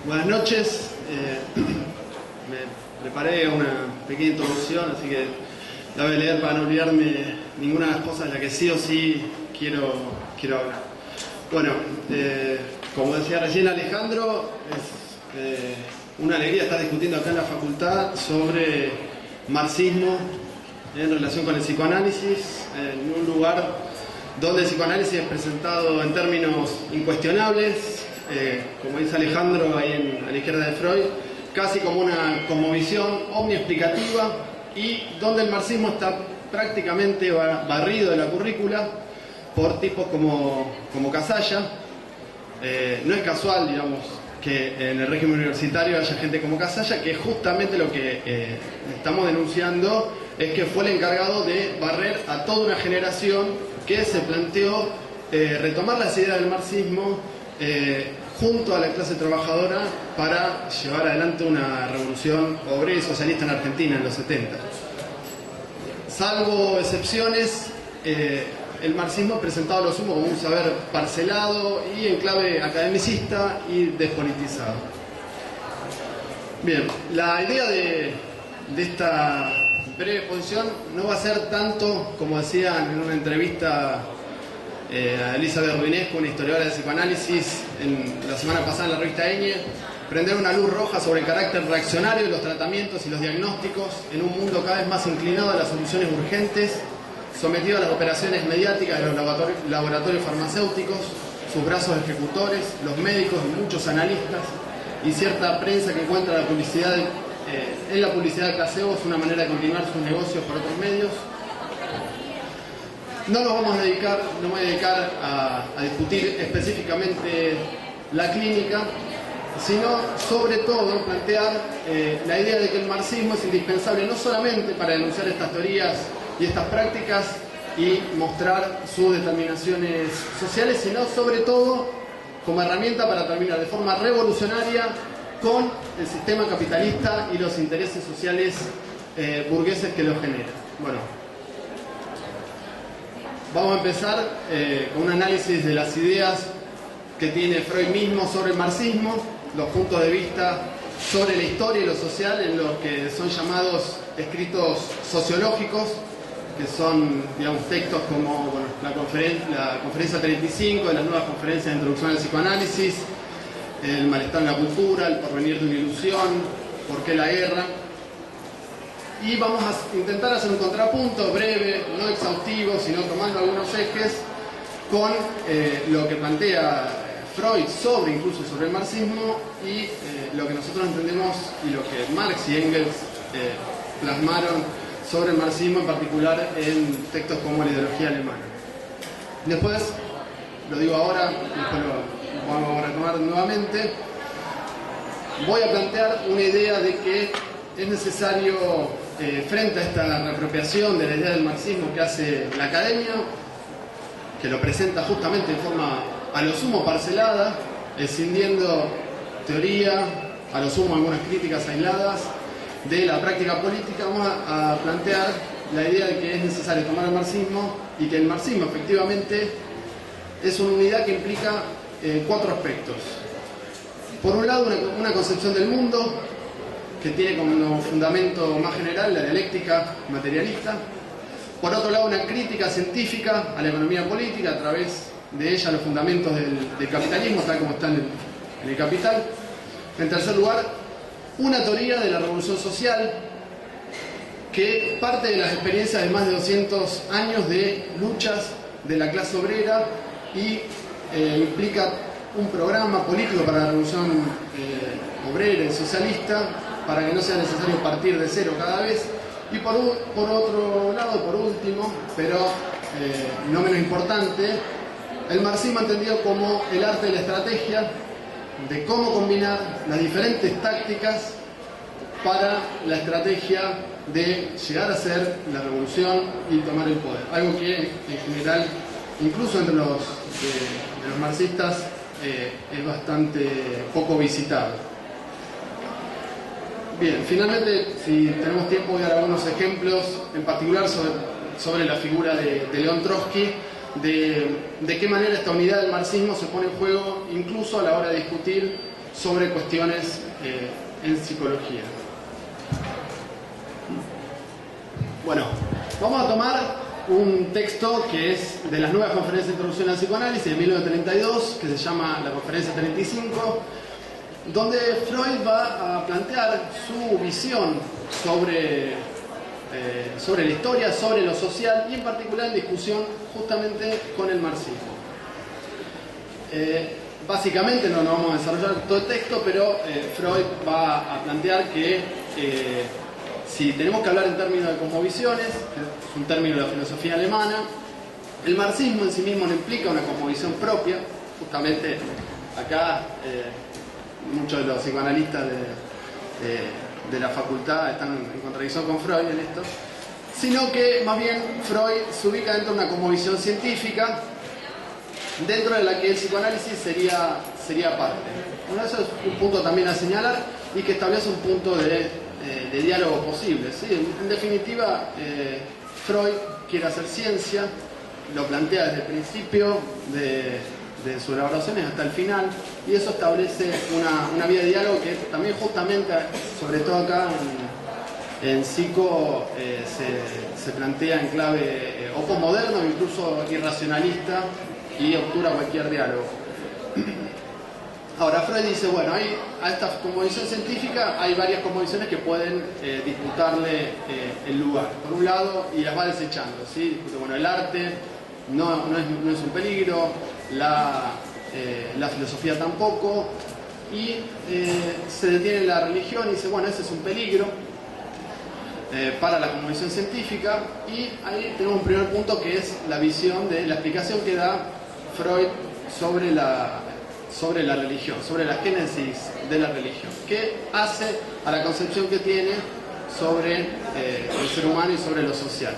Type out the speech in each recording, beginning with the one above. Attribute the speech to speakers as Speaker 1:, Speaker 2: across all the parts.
Speaker 1: Buenas noches. Me preparé una pequeña introducción, así que la voy a leer para no olvidarme ninguna de las cosas de las que sí o sí quiero hablar. Bueno, como decía recién Alejandro, es una alegría estar discutiendo acá en la facultad sobre marxismo en relación con el psicoanálisis, en un lugar donde el psicoanálisis es presentado en términos incuestionables, como dice Alejandro ahí a la izquierda de Freud, casi como una cosmovisión omniexplicativa, y donde el marxismo está prácticamente barrido de la currícula por tipos como Casalla. No es casual, digamos, que en el régimen universitario haya gente como Casalla, que justamente lo que estamos denunciando es que fue el encargado de barrer a toda una generación que se planteó retomar las ideas del marxismo junto a la clase trabajadora para llevar adelante una revolución obrera y socialista en Argentina en los 70. Salvo excepciones, el marxismo es presentado a lo sumo como un saber parcelado y en clave academicista y despolitizado. Bien, la idea de esta breve exposición no va a ser tanto, como decían en una entrevista a Elizabeth Rubinesco, una historiadora de psicoanálisis, la semana pasada en la revista Eñe, prender una luz roja sobre el carácter reaccionario de los tratamientos y los diagnósticos en un mundo cada vez más inclinado a las soluciones urgentes, sometido a las operaciones mediáticas de los laboratorios farmacéuticos, sus brazos ejecutores, los médicos y muchos analistas, y cierta prensa que encuentra en la publicidad de placebos una manera de continuar sus negocios por otros medios. No me voy a dedicar a discutir específicamente la clínica, sino sobre todo plantear la idea de que el marxismo es indispensable no solamente para denunciar estas teorías y estas prácticas y mostrar sus determinaciones sociales, sino sobre todo como herramienta para terminar de forma revolucionaria con el sistema capitalista y los intereses sociales burgueses que lo generan. Bueno, vamos a empezar con un análisis de las ideas que tiene Freud mismo sobre el marxismo, los puntos de vista sobre la historia y lo social en los que son llamados escritos sociológicos, que son, digamos, textos como la conferencia 35 de las nuevas conferencias de introducción al psicoanálisis, el malestar en la cultura, el porvenir de una ilusión, por qué la guerra. Y vamos a intentar hacer un contrapunto breve, no exhaustivo, sino tomando algunos ejes con lo que plantea Freud incluso sobre el marxismo y lo que nosotros entendemos y lo que Marx y Engels plasmaron sobre el marxismo, en particular en textos como La ideología alemana. Después, lo digo ahora, después lo vamos a retomar nuevamente, voy a plantear una idea de que es necesario, frente a esta reapropiación de la idea del marxismo que hace la academia, que lo presenta justamente en forma a lo sumo parcelada, escindiendo teoría, a lo sumo algunas críticas aisladas de la práctica política, vamos a plantear la idea de que es necesario tomar el marxismo y que el marxismo efectivamente es una unidad que implica cuatro aspectos. Por un lado, una concepción del mundo que tiene como fundamento más general la dialéctica materialista. Por otro lado, una crítica científica a la economía política, a través de ella los fundamentos del capitalismo, tal como están en el Capital. En tercer lugar, una teoría de la revolución social que parte de las experiencias de más de 200 años de luchas de la clase obrera y implica un programa político para la revolución obrera y socialista, para que no sea necesario partir de cero cada vez. Y por otro lado, por último, pero no menos importante, el marxismo entendido como el arte de la estrategia, de cómo combinar las diferentes tácticas para la estrategia de llegar a ser la revolución y tomar el poder. Algo que en general, incluso entre los marxistas, es bastante poco visitado. Bien, finalmente, si tenemos tiempo, voy a dar algunos ejemplos, en particular sobre la figura de León Trotsky, de qué manera esta unidad del marxismo se pone en juego incluso a la hora de discutir sobre cuestiones en psicología. Bueno, vamos a tomar un texto que es de las nuevas conferencias de introducción al psicoanálisis de 1932, que se llama la Conferencia 35, donde Freud va a plantear su visión sobre la historia, sobre lo social y en particular en discusión justamente con el marxismo. Básicamente no vamos a desarrollar todo el texto, pero Freud va a plantear que si tenemos que hablar en términos de cosmovisiones, que es un término de la filosofía alemana, el marxismo en sí mismo no implica una cosmovisión propia. Justamente acá muchos de los psicoanalistas de la facultad están en contradicción con Freud en esto, sino que más bien Freud se ubica dentro de una cosmovisión científica dentro de la que el psicoanálisis sería parte. Bueno, eso es un punto también a señalar y que establece un punto de diálogo posible, ¿sí? En definitiva, Freud quiere hacer ciencia, lo plantea desde el principio de sus elaboraciones hasta el final, y eso establece una vía de diálogo que también justamente, sobre todo acá en psico, se plantea en clave o posmoderno, incluso irracionalista, y obtura cualquier diálogo. Ahora, Freud dice, bueno, a esta cosmovisión científica hay varias cosmovisiones que pueden disputarle el lugar. Por un lado, y las va desechando, ¿sí? Discute, bueno, el arte no es un peligro, la filosofía tampoco, y se detiene en la religión y dice, bueno, ese es un peligro para la cosmovisión científica, y ahí tenemos un primer punto que es la visión de la explicación que da Freud sobre la religión, sobre la génesis de la religión, que hace a la concepción que tiene sobre el ser humano y sobre lo social.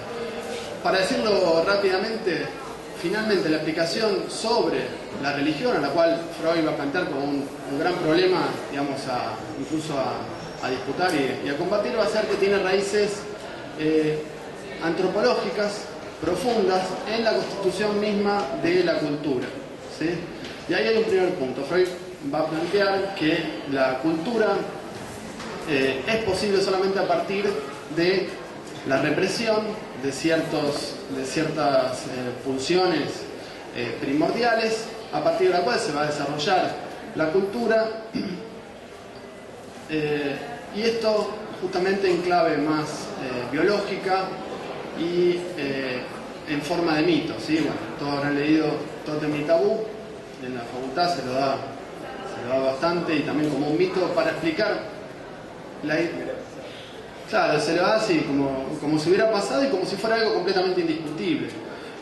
Speaker 1: Para decirlo rápidamente, finalmente la explicación sobre la religión, a la cual Freud va a plantear como un gran problema, digamos, incluso a disputar y a combatir, va a ser que tiene raíces antropológicas profundas en la constitución misma de la cultura, ¿sí? Y ahí hay un primer punto. Freud va a plantear que la cultura es posible solamente a partir de la represión de ciertas pulsiones primordiales, a partir de la cual se va a desarrollar la cultura, y esto justamente en clave más biológica y en forma de mito, ¿sí? Bueno, todos habrán leído Tótem y Tabú, en la facultad se lo da bastante, y también como un mito para explicar claro, se lo da así como si hubiera pasado y como si fuera algo completamente indiscutible.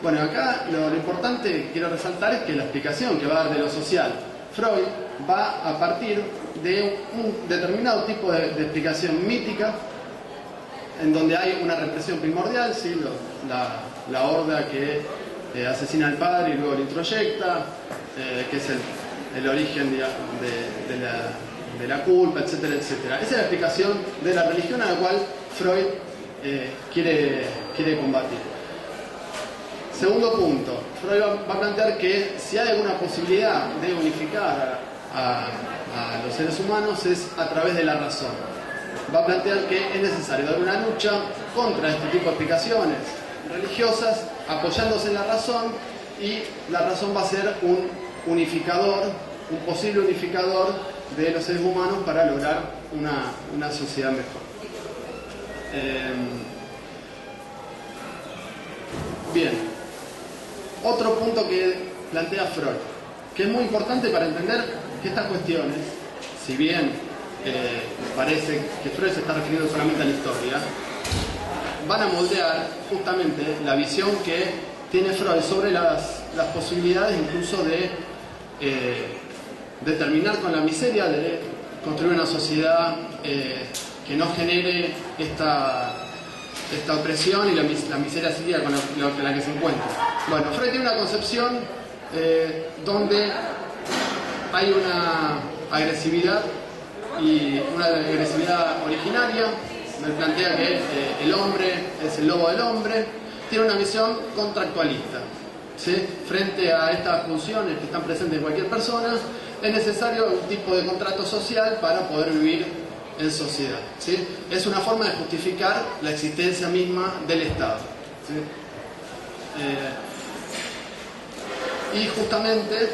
Speaker 1: Bueno, acá lo importante que quiero resaltar es que la explicación que va a dar de lo social Freud va a partir de un determinado tipo de explicación mítica, en donde hay una represión primordial, ¿sí? La horda que asesina al padre y luego lo introyecta, que es el origen de la culpa, etcétera, etcétera. Esa es la explicación de la religión a la cual Freud quiere combatir. Segundo punto, Freud va a plantear que si hay alguna posibilidad de unificar a los seres humanos es a través de la razón. Va a plantear que es necesario dar una lucha contra este tipo de explicaciones religiosas, apoyándose en la razón, y la razón va a ser un posible unificador de los seres humanos para lograr una sociedad mejor. Bien, otro punto que plantea Freud, que es muy importante para entender que estas cuestiones, si bien parece que Freud se está refiriendo solamente a la historia, van a moldear justamente la visión que tiene Freud sobre las posibilidades incluso de terminar con la miseria, de construir una sociedad que no genere esta opresión y la miseria psíquica con la que se encuentra. Bueno, Freud tiene una concepción donde hay una agresividad, y una agresividad originaria. Me plantea que el hombre es el lobo del hombre. Tiene una visión contractualista, ¿sí? Frente a estas pulsiones que están presentes en cualquier persona, es necesario un tipo de contrato social para poder vivir en sociedad, ¿sí? Es una forma de justificar la existencia misma del Estado, ¿sí? Y justamente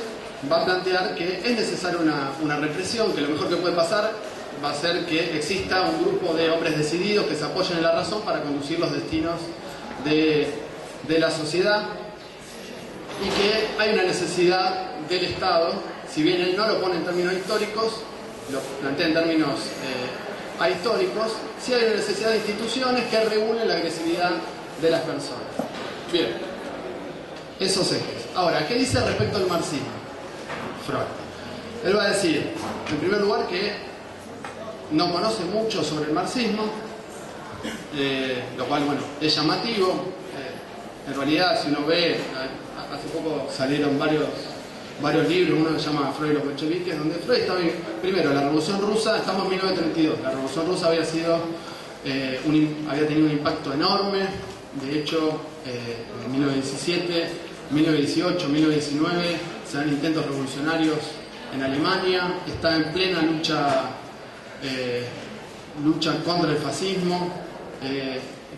Speaker 1: va a plantear que es necesaria una represión, que lo mejor que puede pasar va a ser que exista un grupo de hombres decididos que se apoyen en la razón para conducir los destinos de la sociedad, y que hay una necesidad del Estado, si bien él no lo pone en términos históricos, lo plantea en términos ahistóricos, sí hay una necesidad de instituciones que regulen la agresividad de las personas. Bien, esos ejes. Ahora, ¿qué dice respecto al marxismo Freud? Él va a decir, en primer lugar, que no conoce mucho sobre el marxismo, lo cual, bueno, es llamativo. En realidad, si uno ve, hace poco salieron varios libros, uno se llama Freud y los bolcheviques, donde Freud estaba, primero, la Revolución Rusa, estamos en 1932, la Revolución Rusa había tenido un impacto enorme. De hecho, en 1917, 1918, 1919 se dan intentos revolucionarios en Alemania, está en plena lucha contra el fascismo.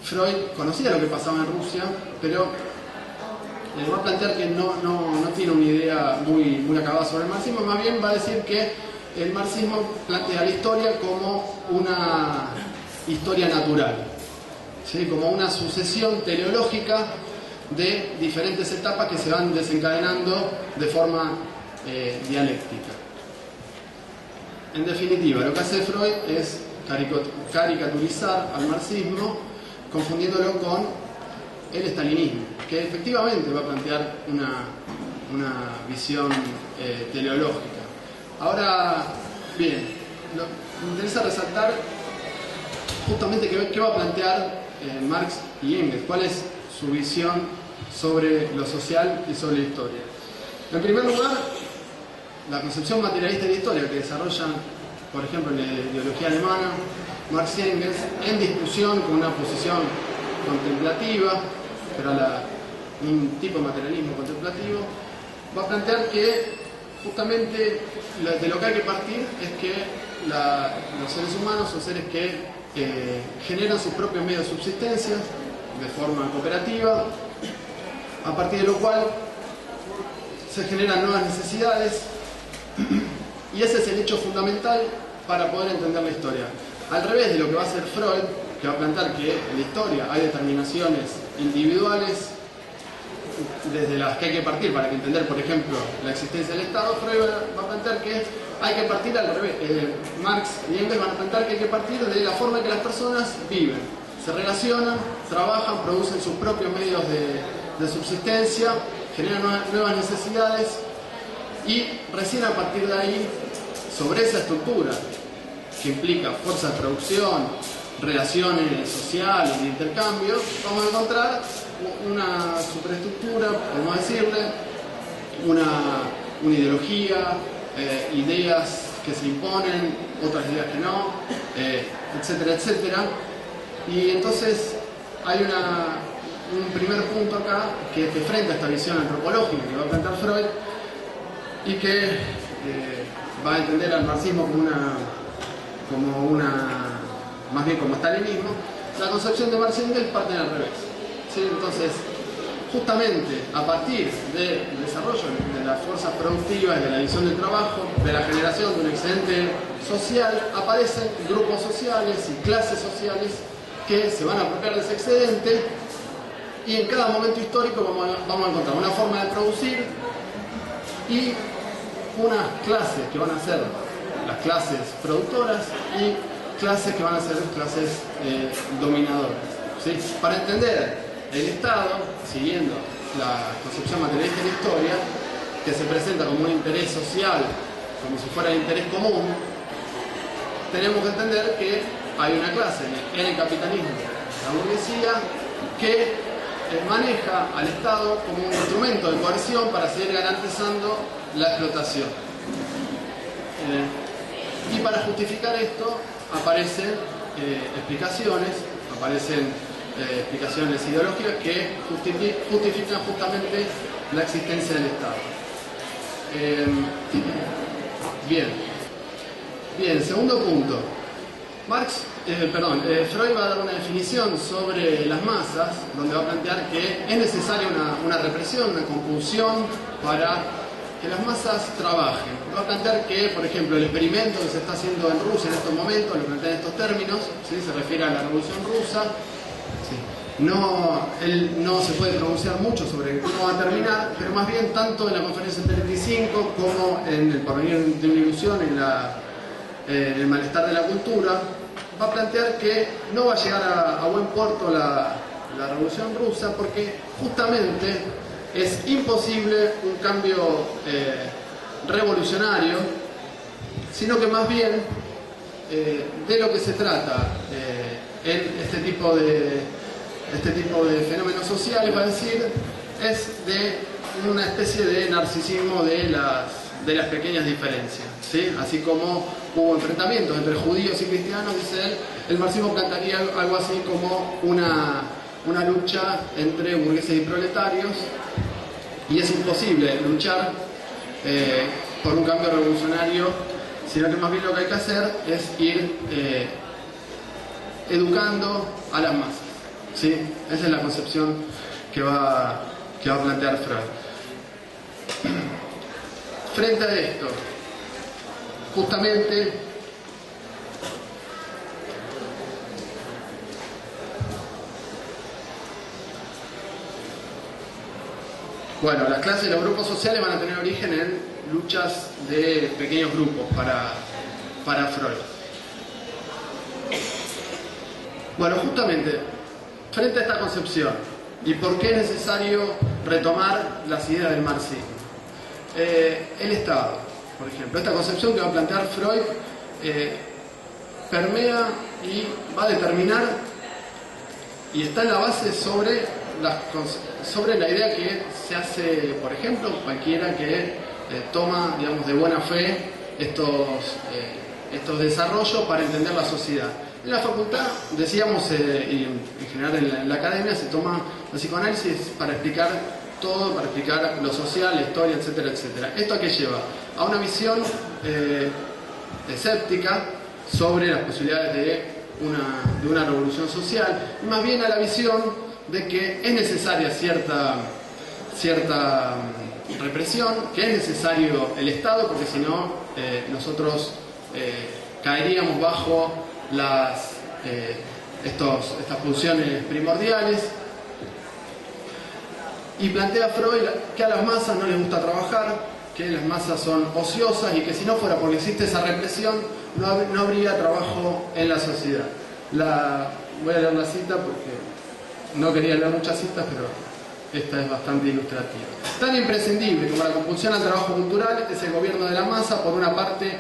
Speaker 1: Freud conocía lo que pasaba en Rusia, pero va a plantear que no tiene una idea muy acabada sobre el marxismo, más bien va a decir que el marxismo plantea la historia como una historia natural, ¿sí? Como una sucesión teleológica de diferentes etapas que se van desencadenando de forma dialéctica. En definitiva, lo que hace Freud es caricaturizar al marxismo, confundiéndolo con el estalinismo, que efectivamente va a plantear una visión teleológica. Ahora, bien, me interesa resaltar justamente qué va a plantear Marx y Engels, cuál es su visión sobre lo social y sobre la historia. En primer lugar, la concepción materialista de la historia que desarrollan, por ejemplo, en la ideología alemana, Marx y Engels, en discusión con una posición contemplativa, pero un tipo de materialismo contemplativo, va a plantear que justamente de lo que hay que partir es que los seres humanos son seres que generan sus propios medios de subsistencia de forma cooperativa, a partir de lo cual se generan nuevas necesidades, y ese es el hecho fundamental para poder entender la historia. Al revés de lo que va a hacer Freud, que va a plantear que en la historia hay determinaciones individuales desde las que hay que partir para entender, por ejemplo, la existencia del Estado. Freud va a plantear que hay que partir al revés. Marx y Engels van a plantear que hay que partir de la forma en que las personas viven, se relacionan, trabajan, producen sus propios medios de subsistencia, generan nuevas necesidades, y recién a partir de ahí, sobre esa estructura que implica fuerza de producción, relaciones sociales, de intercambio, vamos a encontrar una superestructura, podemos decirle, una ideología, ideas que se imponen, otras ideas que no, etcétera, etcétera. Y entonces hay un primer punto acá que frente a esta visión antropológica que va a plantear Freud, y que va a entender al marxismo más bien como estalinismo. La concepción de Marx y Engels parten al revés, ¿sí? Entonces, justamente a partir del desarrollo de las fuerzas productivas, de la división del trabajo, de la generación de un excedente social, aparecen grupos sociales y clases sociales que se van a apropiar de ese excedente, y en cada momento histórico vamos a encontrar una forma de producir y unas clases que van a ser las clases productoras y clases que van a ser clases dominadoras, ¿sí? Para entender el Estado, siguiendo la concepción materialista de la historia, que se presenta como un interés social, como si fuera el interés común, tenemos que entender que hay una clase en el capitalismo, la burguesía, que maneja al Estado como un instrumento de coerción para seguir garantizando la explotación. Y para justificar esto aparecen explicaciones ideológicas que justifican justamente la existencia del Estado. Bien, segundo punto. Freud va a dar una definición sobre las masas, donde va a plantear que es necesaria una represión, una compulsión para que las masas trabajen. Va a plantear que, por ejemplo, el experimento que se está haciendo en Rusia en estos momentos, lo plantea en estos términos, ¿sí? Se refiere a la Revolución Rusa. ¿Sí? Él no se puede pronunciar mucho sobre cómo va a terminar, pero más bien tanto en la conferencia del 35 como en el porvenir de una ilusión, en el malestar de la cultura, va a plantear que no va a llegar a buen puerto la Revolución Rusa, porque justamente es imposible un cambio revolucionario, sino que más bien de lo que se trata en este tipo de fenómenos sociales, va a decir, es de una especie de narcisismo de las pequeñas diferencias, ¿sí? Así como hubo enfrentamientos entre judíos y cristianos, dice él, el marxismo plantearía algo así como una lucha entre burgueses y proletarios, y es imposible luchar por un cambio revolucionario, sino que más bien lo que hay que hacer es ir educando a las masas, ¿sí? Esa es la concepción que va a plantear Freud. Frente a esto, justamente las clases y los grupos sociales van a tener origen en luchas de pequeños grupos para Freud. Justamente, frente a esta concepción, ¿y por qué es necesario retomar las ideas del marxismo? El Estado, por ejemplo, esta concepción que va a plantear Freud permea y va a determinar y está en la base sobre la idea que se hace, por ejemplo, cualquiera que toma, digamos, de buena fe estos desarrollos para entender la sociedad. En la facultad, decíamos, y en general en la academia, se toma el psicoanálisis para explicar todo, para explicar lo social, la historia, etcétera, etcétera. ¿Esto a qué lleva? A una visión escéptica sobre las posibilidades de una revolución social, y más bien a la visión de que es necesaria cierta represión, que es necesario el Estado, porque si no nosotros caeríamos bajo estas pulsiones primordiales. Y plantea Freud que a las masas no les gusta trabajar, que las masas son ociosas y que si no fuera porque existe esa represión no habría trabajo en la sociedad. Voy a leer la cita porque no quería leer muchas citas, pero esta es bastante ilustrativa. Tan imprescindible como la compulsión al trabajo cultural es el gobierno de la masa por parte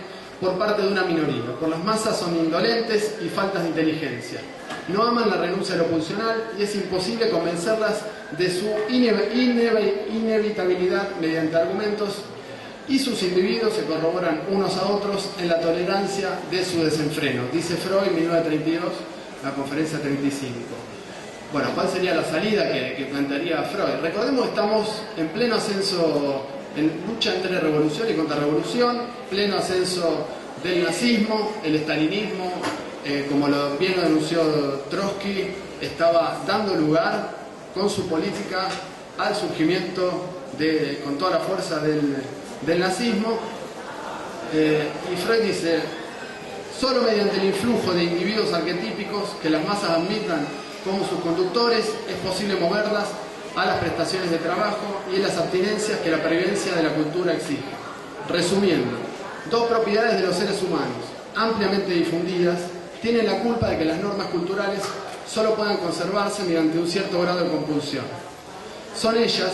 Speaker 1: de una minoría. Por las masas son indolentes y faltas de inteligencia. No aman la renuncia a lo pulsional y es imposible convencerlas de su inevitabilidad mediante argumentos, y sus individuos se corroboran unos a otros en la tolerancia de su desenfreno. Dice Freud, 1932, la conferencia 35. ¿Cuál sería la salida que plantearía Freud? Recordemos que estamos en pleno ascenso, en lucha entre revolución y contrarrevolución, pleno ascenso del nazismo, el estalinismo, como bien lo denunció Trotsky, estaba dando lugar con su política al surgimiento con toda la fuerza del nazismo. Y Freud dice, solo mediante el influjo de individuos arquetípicos que las masas admitan como sus conductores es posible moverlas a las prestaciones de trabajo y en las abstinencias que la pervivencia de la cultura exige. Resumiendo, dos propiedades de los seres humanos, ampliamente difundidas, tienen la culpa de que las normas culturales solo puedan conservarse mediante un cierto grado de compulsión. Son ellas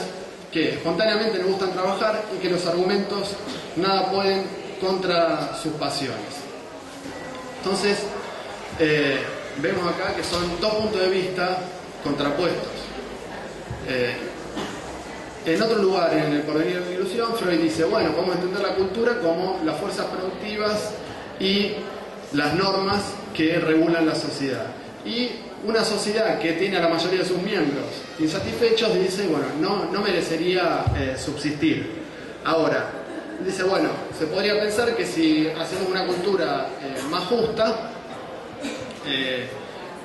Speaker 1: que espontáneamente les gustan trabajar y que los argumentos nada pueden contra sus pasiones. Entonces, vemos acá que son dos puntos de vista contrapuestos. En otro lugar, en el porvenir de la ilusión, Freud dice, vamos a entender la cultura como las fuerzas productivas y las normas que regulan la sociedad. Y una sociedad que tiene a la mayoría de sus miembros insatisfechos dice, no merecería subsistir. Ahora, dice, bueno, se podría pensar que si hacemos una cultura más justa,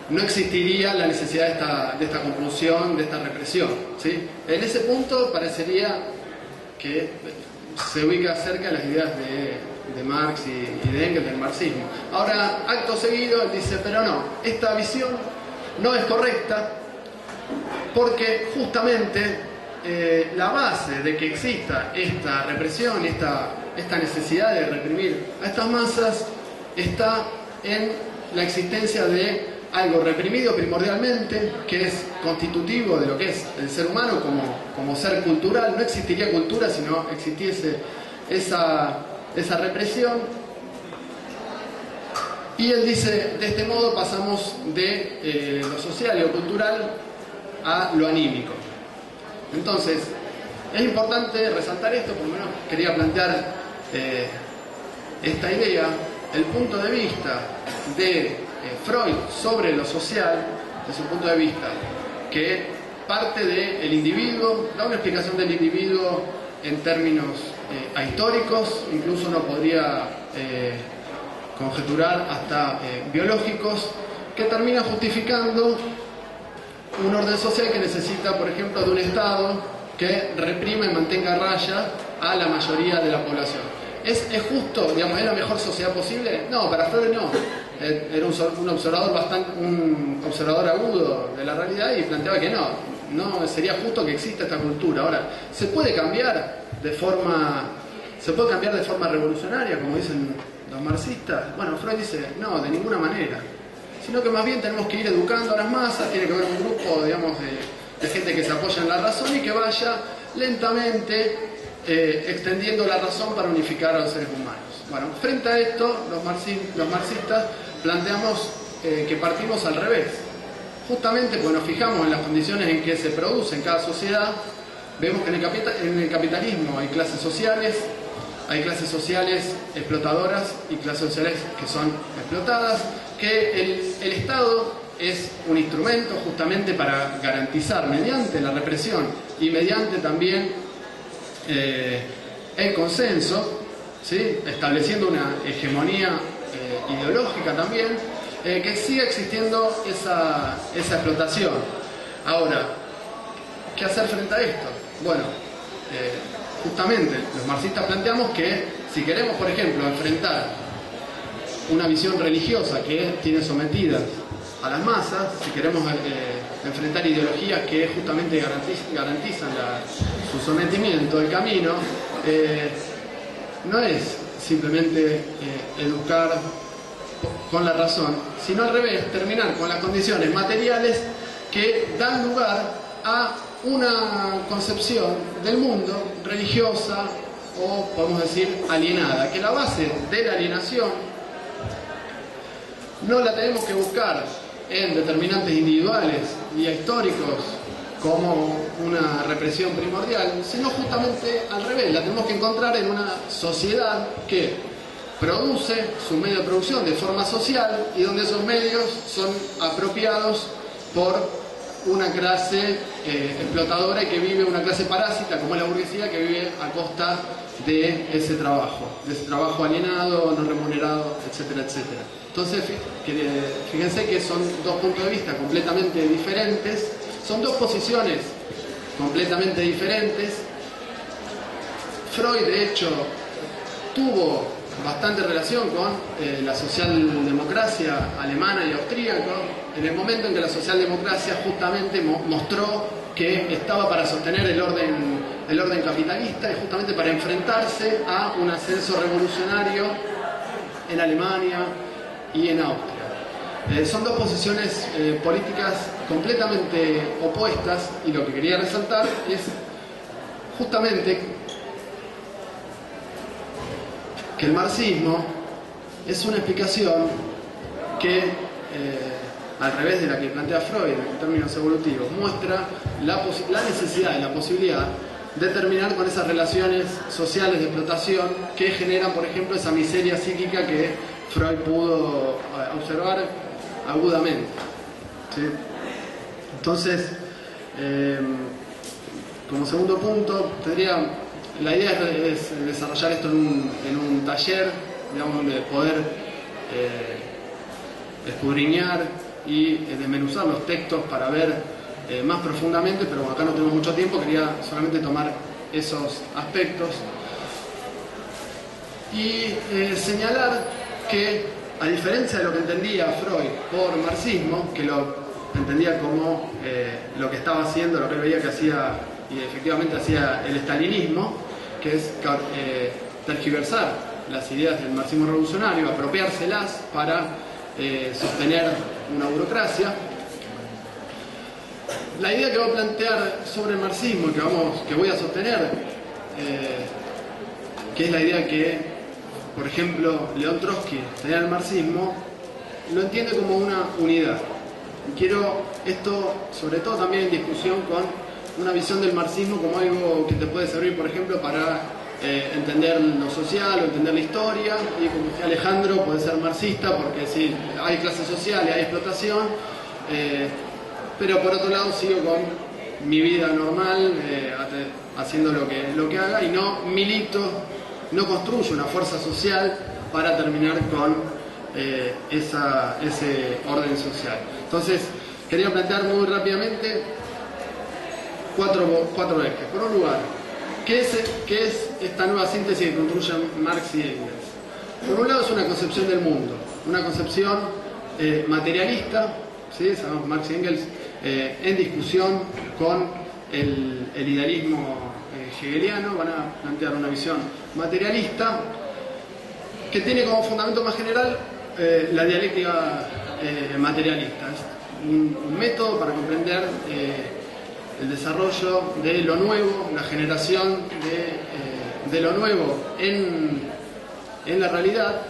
Speaker 1: no existiría la necesidad de esta compulsión, de esta represión, ¿sí? En ese punto parecería que se ubica cerca de las ideas de Marx y de Engels, del marxismo. Ahora, acto seguido, él dice, pero no, esta visión no es correcta porque justamente la base de que exista esta represión, esta necesidad de reprimir a estas masas está en la existencia de algo reprimido primordialmente, que es constitutivo de lo que es el ser humano como ser cultural. No existiría cultura si no existiese esa represión. Y él dice, de este modo pasamos de lo social y lo cultural a lo anímico. Entonces, es importante resaltar esto, por lo menos quería plantear esta idea. El punto de vista de Freud sobre lo social es un punto de vista que parte del individuo, da una explicación del individuo en términos ahistóricos, incluso uno podría conjeturar hasta biológicos, que termina justificando un orden social que necesita, por ejemplo, de un Estado que reprima y mantenga a raya a la mayoría de la población. ¿Es justo, digamos, es la mejor sociedad posible? No, para Freud no. Era un observador agudo de la realidad y planteaba que no sería justo que exista esta cultura. Ahora, ¿se puede cambiar de forma revolucionaria, como dicen los marxistas? Bueno, Freud dice, no, de ninguna manera. Sino que más bien tenemos que ir educando a las masas, tiene que haber un grupo, digamos, de gente que se apoya en la razón y que vaya lentamente extendiendo la razón para unificar a los seres humanos. Bueno, frente a esto, los marxistas planteamos que partimos al revés. Justamente porque nos fijamos en las condiciones en que se produce en cada sociedad, vemos que en el capitalismo hay clases sociales explotadoras y clases sociales que son explotadas, que el Estado es un instrumento justamente para garantizar mediante la represión y mediante también el consenso, ¿sí? Estableciendo una hegemonía ideológica también, que siga existiendo esa explotación. Ahora, ¿qué hacer frente a esto? Bueno, justamente los marxistas planteamos que si queremos, por ejemplo, enfrentar una visión religiosa que tiene sometidas a las masas, si queremos enfrentar ideologías que justamente garantizan su sometimiento, el camino, no es simplemente educar con la razón, sino al revés, terminar con las condiciones materiales que dan lugar a una concepción del mundo religiosa o, podemos decir, alienada, que la base de la alienación no la tenemos que buscar en determinantes individuales y históricos como una represión primordial, sino justamente al revés, la tenemos que encontrar en una sociedad que produce su medio de producción de forma social y donde esos medios son apropiados por una clase explotadora y que vive, una clase parásita como es la burguesía, que vive a costa de ese trabajo alienado, no remunerado, etcétera, etcétera. Entonces, fíjense que son dos puntos de vista completamente diferentes, son dos posiciones completamente diferentes. Freud, de hecho, tuvo bastante relación con la socialdemocracia alemana y austríaca, en el momento en que la socialdemocracia justamente mostró que estaba para sostener el orden capitalista y justamente para enfrentarse a un ascenso revolucionario en Alemania y en Austria. Son dos posiciones políticas completamente opuestas y lo que quería resaltar es justamente que el marxismo es una explicación que, al revés de la que plantea Freud en términos evolutivos, muestra la necesidad y la posibilidad de terminar con esas relaciones sociales de explotación que generan, por ejemplo, esa miseria psíquica que Freud pudo observar agudamente, ¿sí? Entonces, como segundo punto, tendría La idea es desarrollar esto en un taller, digamos, de poder escudriñar y desmenuzar los textos para ver más profundamente, pero acá no tengo mucho tiempo, quería solamente tomar esos aspectos y señalar que, a diferencia de lo que entendía Freud por marxismo, que lo entendía como lo que estaba haciendo, lo que él veía que hacía, y efectivamente hacía el estalinismo, que es tergiversar las ideas del marxismo revolucionario, apropiárselas para sostener una burocracia. La idea que voy a plantear sobre el marxismo, que voy a sostener, que es la idea que, por ejemplo, León Trotsky tenía el marxismo, lo entiende como una unidad. Y quiero esto, sobre todo también en discusión con una visión del marxismo como algo que te puede servir, por ejemplo, para entender lo social o entender la historia, y como decía Alejandro, puede ser marxista porque sí, hay clase social y hay explotación, pero por otro lado sigo con mi vida normal, haciendo lo que haga, y no milito, no construyo una fuerza social para terminar con ese orden social. Entonces, quería plantear muy rápidamente cuatro ejes. Por un lugar, ¿qué es esta nueva síntesis que construyen Marx y Engels? Por un lado es una concepción del mundo, una concepción materialista, ¿sí? Sabemos Marx y Engels en discusión con el idealismo hegeliano, van a plantear una visión materialista que tiene como fundamento más general la dialéctica materialista. Es un método para comprender el desarrollo de lo nuevo, la generación de lo nuevo en la realidad,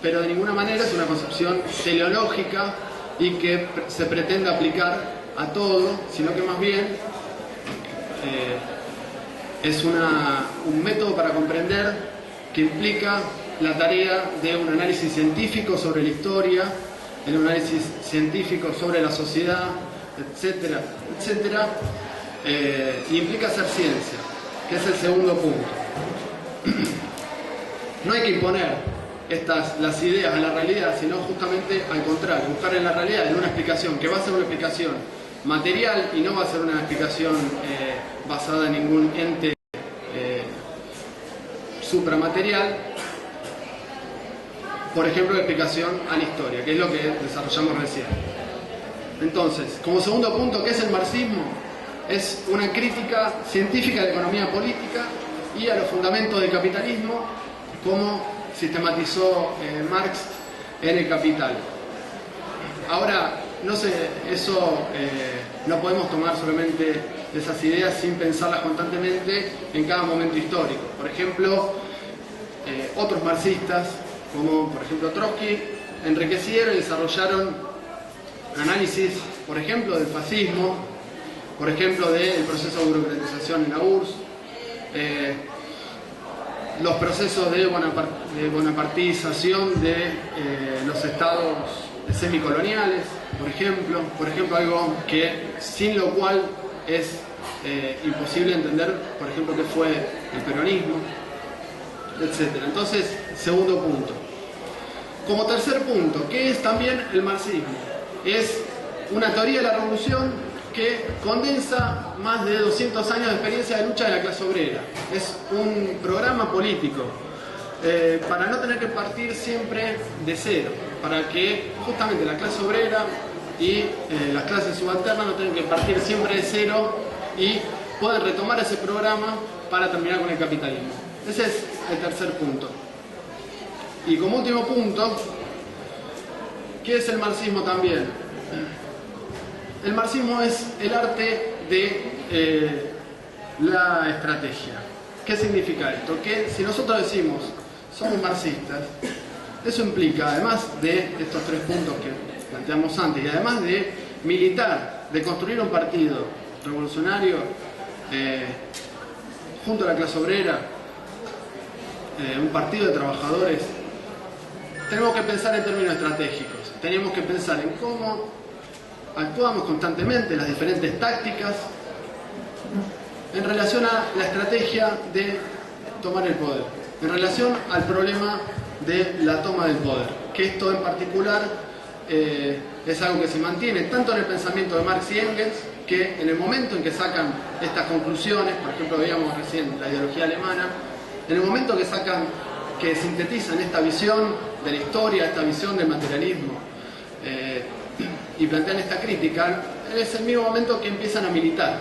Speaker 1: pero de ninguna manera es una concepción teleológica y que se pretende aplicar a todo, sino que más bien es un método para comprender que implica la tarea de un análisis científico sobre la historia, el análisis científico sobre la sociedad, etcétera, etcétera, y implica hacer ciencia, que es el segundo punto. No hay que imponer las ideas a la realidad, sino justamente al contrario, buscar en la realidad en una explicación que va a ser una explicación material y no va a ser una explicación basada en ningún ente supramaterial. Por ejemplo, la explicación a la historia, que es lo que desarrollamos recién. Entonces, como segundo punto, ¿qué es el marxismo? Es una crítica científica de la economía política y a los fundamentos del capitalismo, como sistematizó Marx en El Capital. Ahora, no sé, eso no podemos tomar solamente esas ideas sin pensarlas constantemente en cada momento histórico. Por ejemplo, otros marxistas, como por ejemplo Trotsky, enriquecieron y desarrollaron análisis, por ejemplo, del fascismo, por ejemplo, del proceso de burocratización en la URSS, los procesos de bonapartización de los estados semicoloniales, por ejemplo, algo que sin lo cual es imposible entender, por ejemplo, qué fue el peronismo, etcétera. Entonces, segundo punto. Como tercer punto, ¿qué es también el marxismo? Es una teoría de la revolución que condensa más de 200 años de experiencia de lucha de la clase obrera. Es un programa político para no tener que partir siempre de cero, para que justamente la clase obrera y las clases subalternas no tengan que partir siempre de cero y puedan retomar ese programa para terminar con el capitalismo. Ese es el tercer punto. Y como último punto, ¿qué es el marxismo también? El marxismo es el arte de la estrategia. ¿Qué significa esto? Que si nosotros decimos somos marxistas, eso implica, además de estos tres puntos que planteamos antes, y además de militar, de construir un partido revolucionario junto a la clase obrera, un partido de trabajadores, tenemos que pensar en términos estratégicos, tenemos que pensar en cómo actuamos constantemente, las diferentes tácticas en relación a la estrategia de tomar el poder, en relación al problema de la toma del poder, que esto en particular es algo que se mantiene tanto en el pensamiento de Marx y Engels, que en el momento en que sacan estas conclusiones, por ejemplo veíamos recién la ideología alemana, en el momento que sintetizan esta visión de la historia, esta visión del materialismo, y plantean esta crítica, es el mismo momento que empiezan a militar,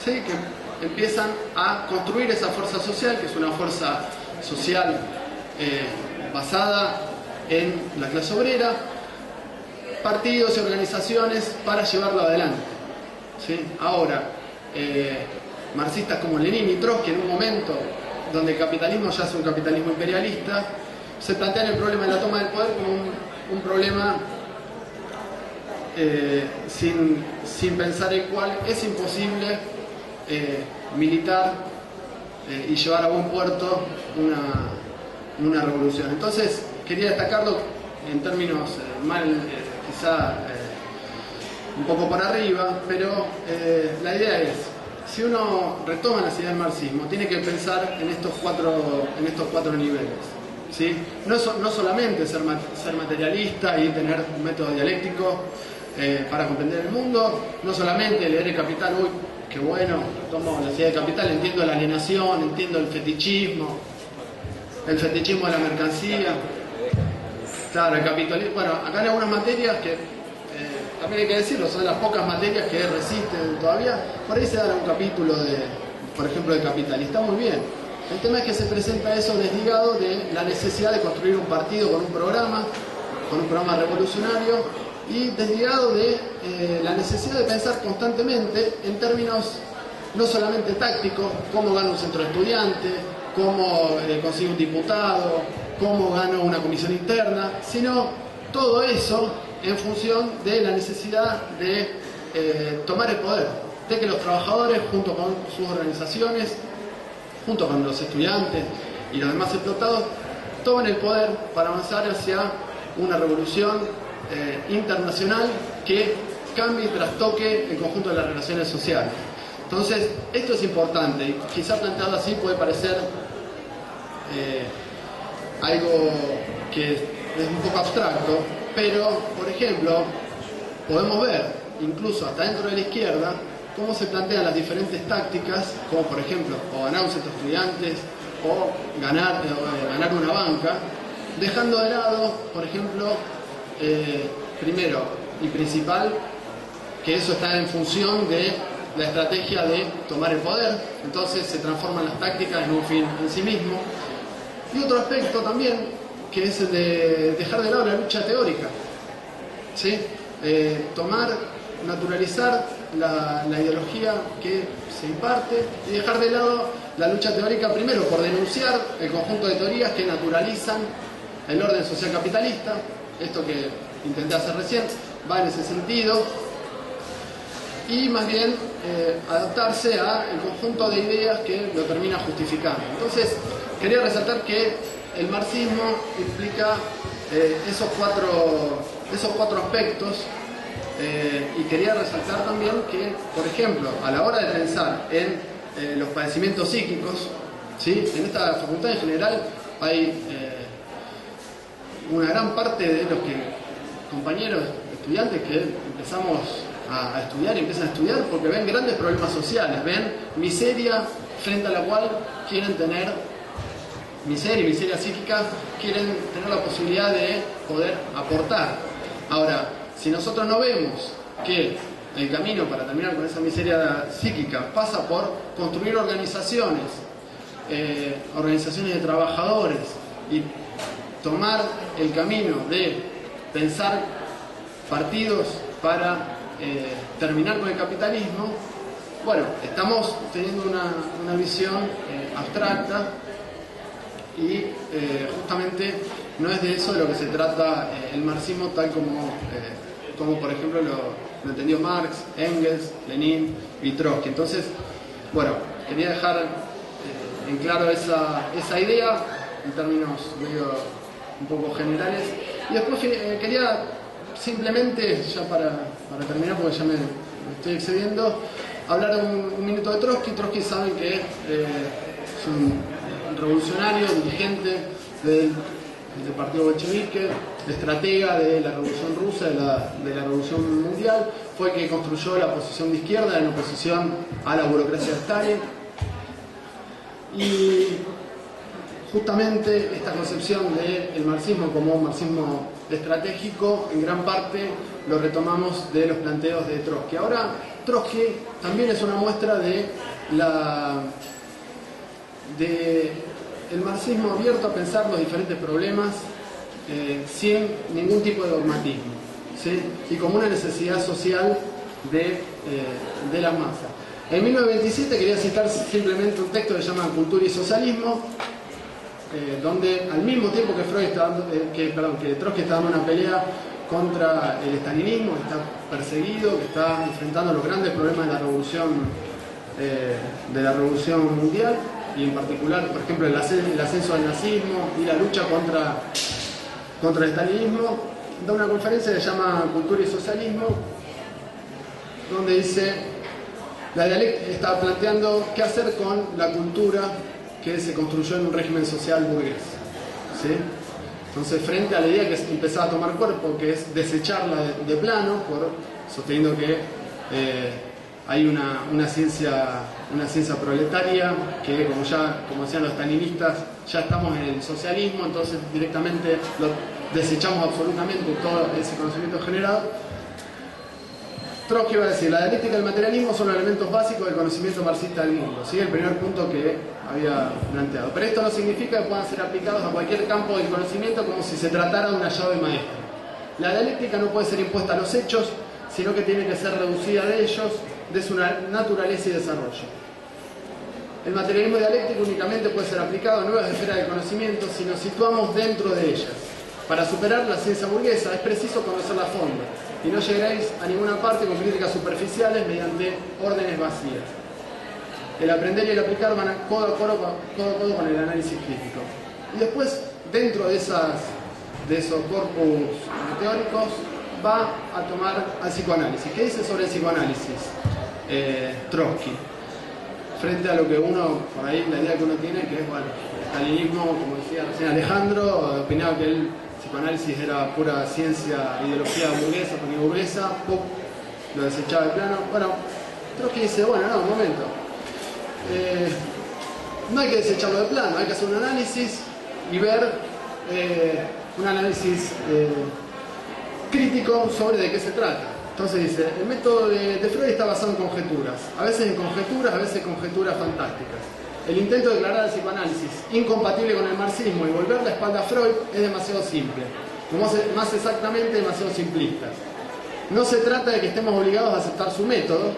Speaker 1: ¿sí? Que empiezan a construir esa fuerza social, que es una fuerza social basada en la clase obrera, partidos y organizaciones para llevarlo adelante, ¿sí? Ahora, marxistas como Lenin y Trotsky, en un momento donde el capitalismo ya es un capitalismo imperialista, se plantean el problema de la toma del poder como un problema sin pensar el cual es imposible militar y llevar a buen puerto una revolución. Entonces quería destacarlo en términos quizá un poco por arriba, pero la idea es, si uno retoma las ideas del marxismo, tiene que pensar en estos cuatro niveles, ¿sí? No solamente ser materialista y tener un método dialéctico para comprender el mundo, no solamente leer el Capital, uy, qué bueno, tomo la idea de Capital, entiendo la alienación, entiendo el fetichismo de la mercancía, claro, el capitalismo. Bueno, acá hay algunas materias que también hay que decirlo, son de las pocas materias que resisten todavía. Por ahí se da un capítulo por ejemplo, de Capital, y está muy bien. El tema es que se presenta eso desligado de la necesidad de construir un partido con un programa revolucionario, y desligado de la necesidad de pensar constantemente en términos no solamente tácticos, cómo gana un centro de estudiantes, cómo consigue un diputado, cómo gana una comisión interna, sino todo eso en función de la necesidad de tomar el poder, de que los trabajadores, junto con sus organizaciones, junto con los estudiantes y los demás explotados, tomen el poder para avanzar hacia una revolución internacional que cambie y trastoque el conjunto de las relaciones sociales. Entonces, esto es importante, y quizá planteado así puede parecer algo que es un poco abstracto, pero, por ejemplo, podemos ver, incluso hasta dentro de la izquierda, cómo se plantean las diferentes tácticas, como por ejemplo, o ganar un centro de estudiantes, o ganar una banca, dejando de lado, por ejemplo, primero y principal, que eso está en función de la estrategia de tomar el poder, entonces se transforman las tácticas en un fin en sí mismo. Y otro aspecto también, que es el de dejar de lado la lucha teórica, ¿sí? Naturalizar la ideología que se imparte y dejar de lado la lucha teórica, primero por denunciar el conjunto de teorías que naturalizan el orden social capitalista. Esto que intenté hacer recién va en ese sentido, y más bien adaptarse al conjunto de ideas que lo termina justificando. Entonces, quería resaltar que el marxismo implica esos cuatro aspectos, y quería resaltar también que, por ejemplo, a la hora de pensar en los padecimientos psíquicos, ¿sí? En esta facultad en general hay una gran parte de los compañeros estudiantes que empezamos a estudiar y empiezan a estudiar porque ven grandes problemas sociales, ven miseria frente a la cual quieren tener miseria psíquica, quieren tener la posibilidad de poder aportar. Ahora, si nosotros no vemos que el camino para terminar con esa miseria psíquica pasa por construir organizaciones de trabajadores, y tomar el camino de pensar partidos para terminar con el capitalismo, bueno, estamos teniendo una visión abstracta, y justamente no es de eso de lo que se trata el marxismo, tal como por ejemplo lo entendió Marx, Engels, Lenin y Trotsky. Entonces, bueno, quería dejar en claro esa idea en términos medio un poco generales, y después quería simplemente, ya para terminar porque ya me estoy excediendo, hablar un minuto de Trotsky. Trotsky saben que es un revolucionario, dirigente del partido bolchevique, estratega de la revolución rusa, de la revolución mundial. Fue el que construyó la posición de izquierda en oposición a la burocracia de Stalin. Y justamente esta concepción del marxismo como un marxismo estratégico, en gran parte lo retomamos de los planteos de Trotsky. Ahora, Trotsky también es una muestra de el marxismo abierto a pensar los diferentes problemas sin ningún tipo de dogmatismo, ¿sí? Y como una necesidad social de las masas. En 1927 quería citar simplemente un texto que se llama Cultura y Socialismo, donde al mismo tiempo que que Trotsky está dando una pelea contra el estalinismo, que está perseguido, que está enfrentando los grandes problemas de la revolución mundial, y en particular, por ejemplo, el ascenso del nazismo y la lucha contra el estalinismo, da una conferencia que se llama Cultura y Socialismo, donde dice, la dialéctica está planteando qué hacer con la cultura que se construyó en un régimen social burgués, ¿sí? Entonces, frente a la idea que empezaba a tomar cuerpo, que es desecharla de plano, sosteniendo que hay una ciencia proletaria, que como decían los stalinistas, ya estamos en el socialismo, entonces directamente lo desechamos absolutamente todo ese conocimiento generado. Trotsky va a decir, la dialéctica y el materialismo son los elementos básicos del conocimiento marxista del mundo, ¿sí? El primer punto que había planteado. Pero esto no significa que puedan ser aplicados a cualquier campo del conocimiento como si se tratara de una llave maestra. La dialéctica no puede ser impuesta a los hechos, sino que tiene que ser reducida de ellos, de su naturaleza y desarrollo. El materialismo dialéctico únicamente puede ser aplicado a nuevas esferas del conocimiento si nos situamos dentro de ellas. Para superar la ciencia burguesa es preciso conocerla a fondo, y no llegaréis a ninguna parte con críticas superficiales mediante órdenes vacías. El aprender y el aplicar van codo a codo con el análisis crítico. Y después, dentro de esos corpus teóricos, va a tomar al psicoanálisis. ¿Qué dice sobre el psicoanálisis Trotsky? Frente a lo que uno, por ahí, la idea que uno tiene, que es, bueno, el stalinismo, como decía recién Alejandro, opinaba que el psicoanálisis era pura ciencia, ideología burguesa, opinión burguesa, lo desechaba de plano. Bueno, Trotsky dice, bueno, no, un momento. No hay que desecharlo de plano, hay que hacer un análisis y ver un análisis crítico sobre de qué se trata. Entonces dice, el método de Freud está basado en conjeturas, a veces en conjeturas, a veces en conjeturas fantásticas. El intento de declarar el psicoanálisis incompatible con el marxismo y volver la espalda a Freud es demasiado simple, más exactamente demasiado simplista. No se trata de que estemos obligados a aceptar su método,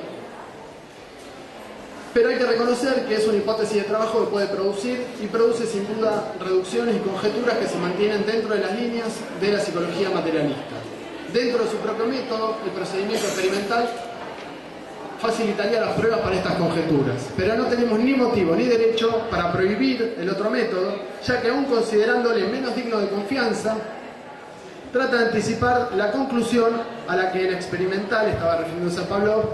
Speaker 1: pero hay que reconocer que es una hipótesis de trabajo que puede producir y produce sin duda reducciones y conjeturas que se mantienen dentro de las líneas de la psicología materialista. Dentro de su propio método, el procedimiento experimental facilitaría las pruebas para estas conjeturas, pero no tenemos ni motivo ni derecho para prohibir el otro método, ya que aún considerándole menos digno de confianza, trata de anticipar la conclusión a la que el experimental, estaba refiriéndose a Pavlov,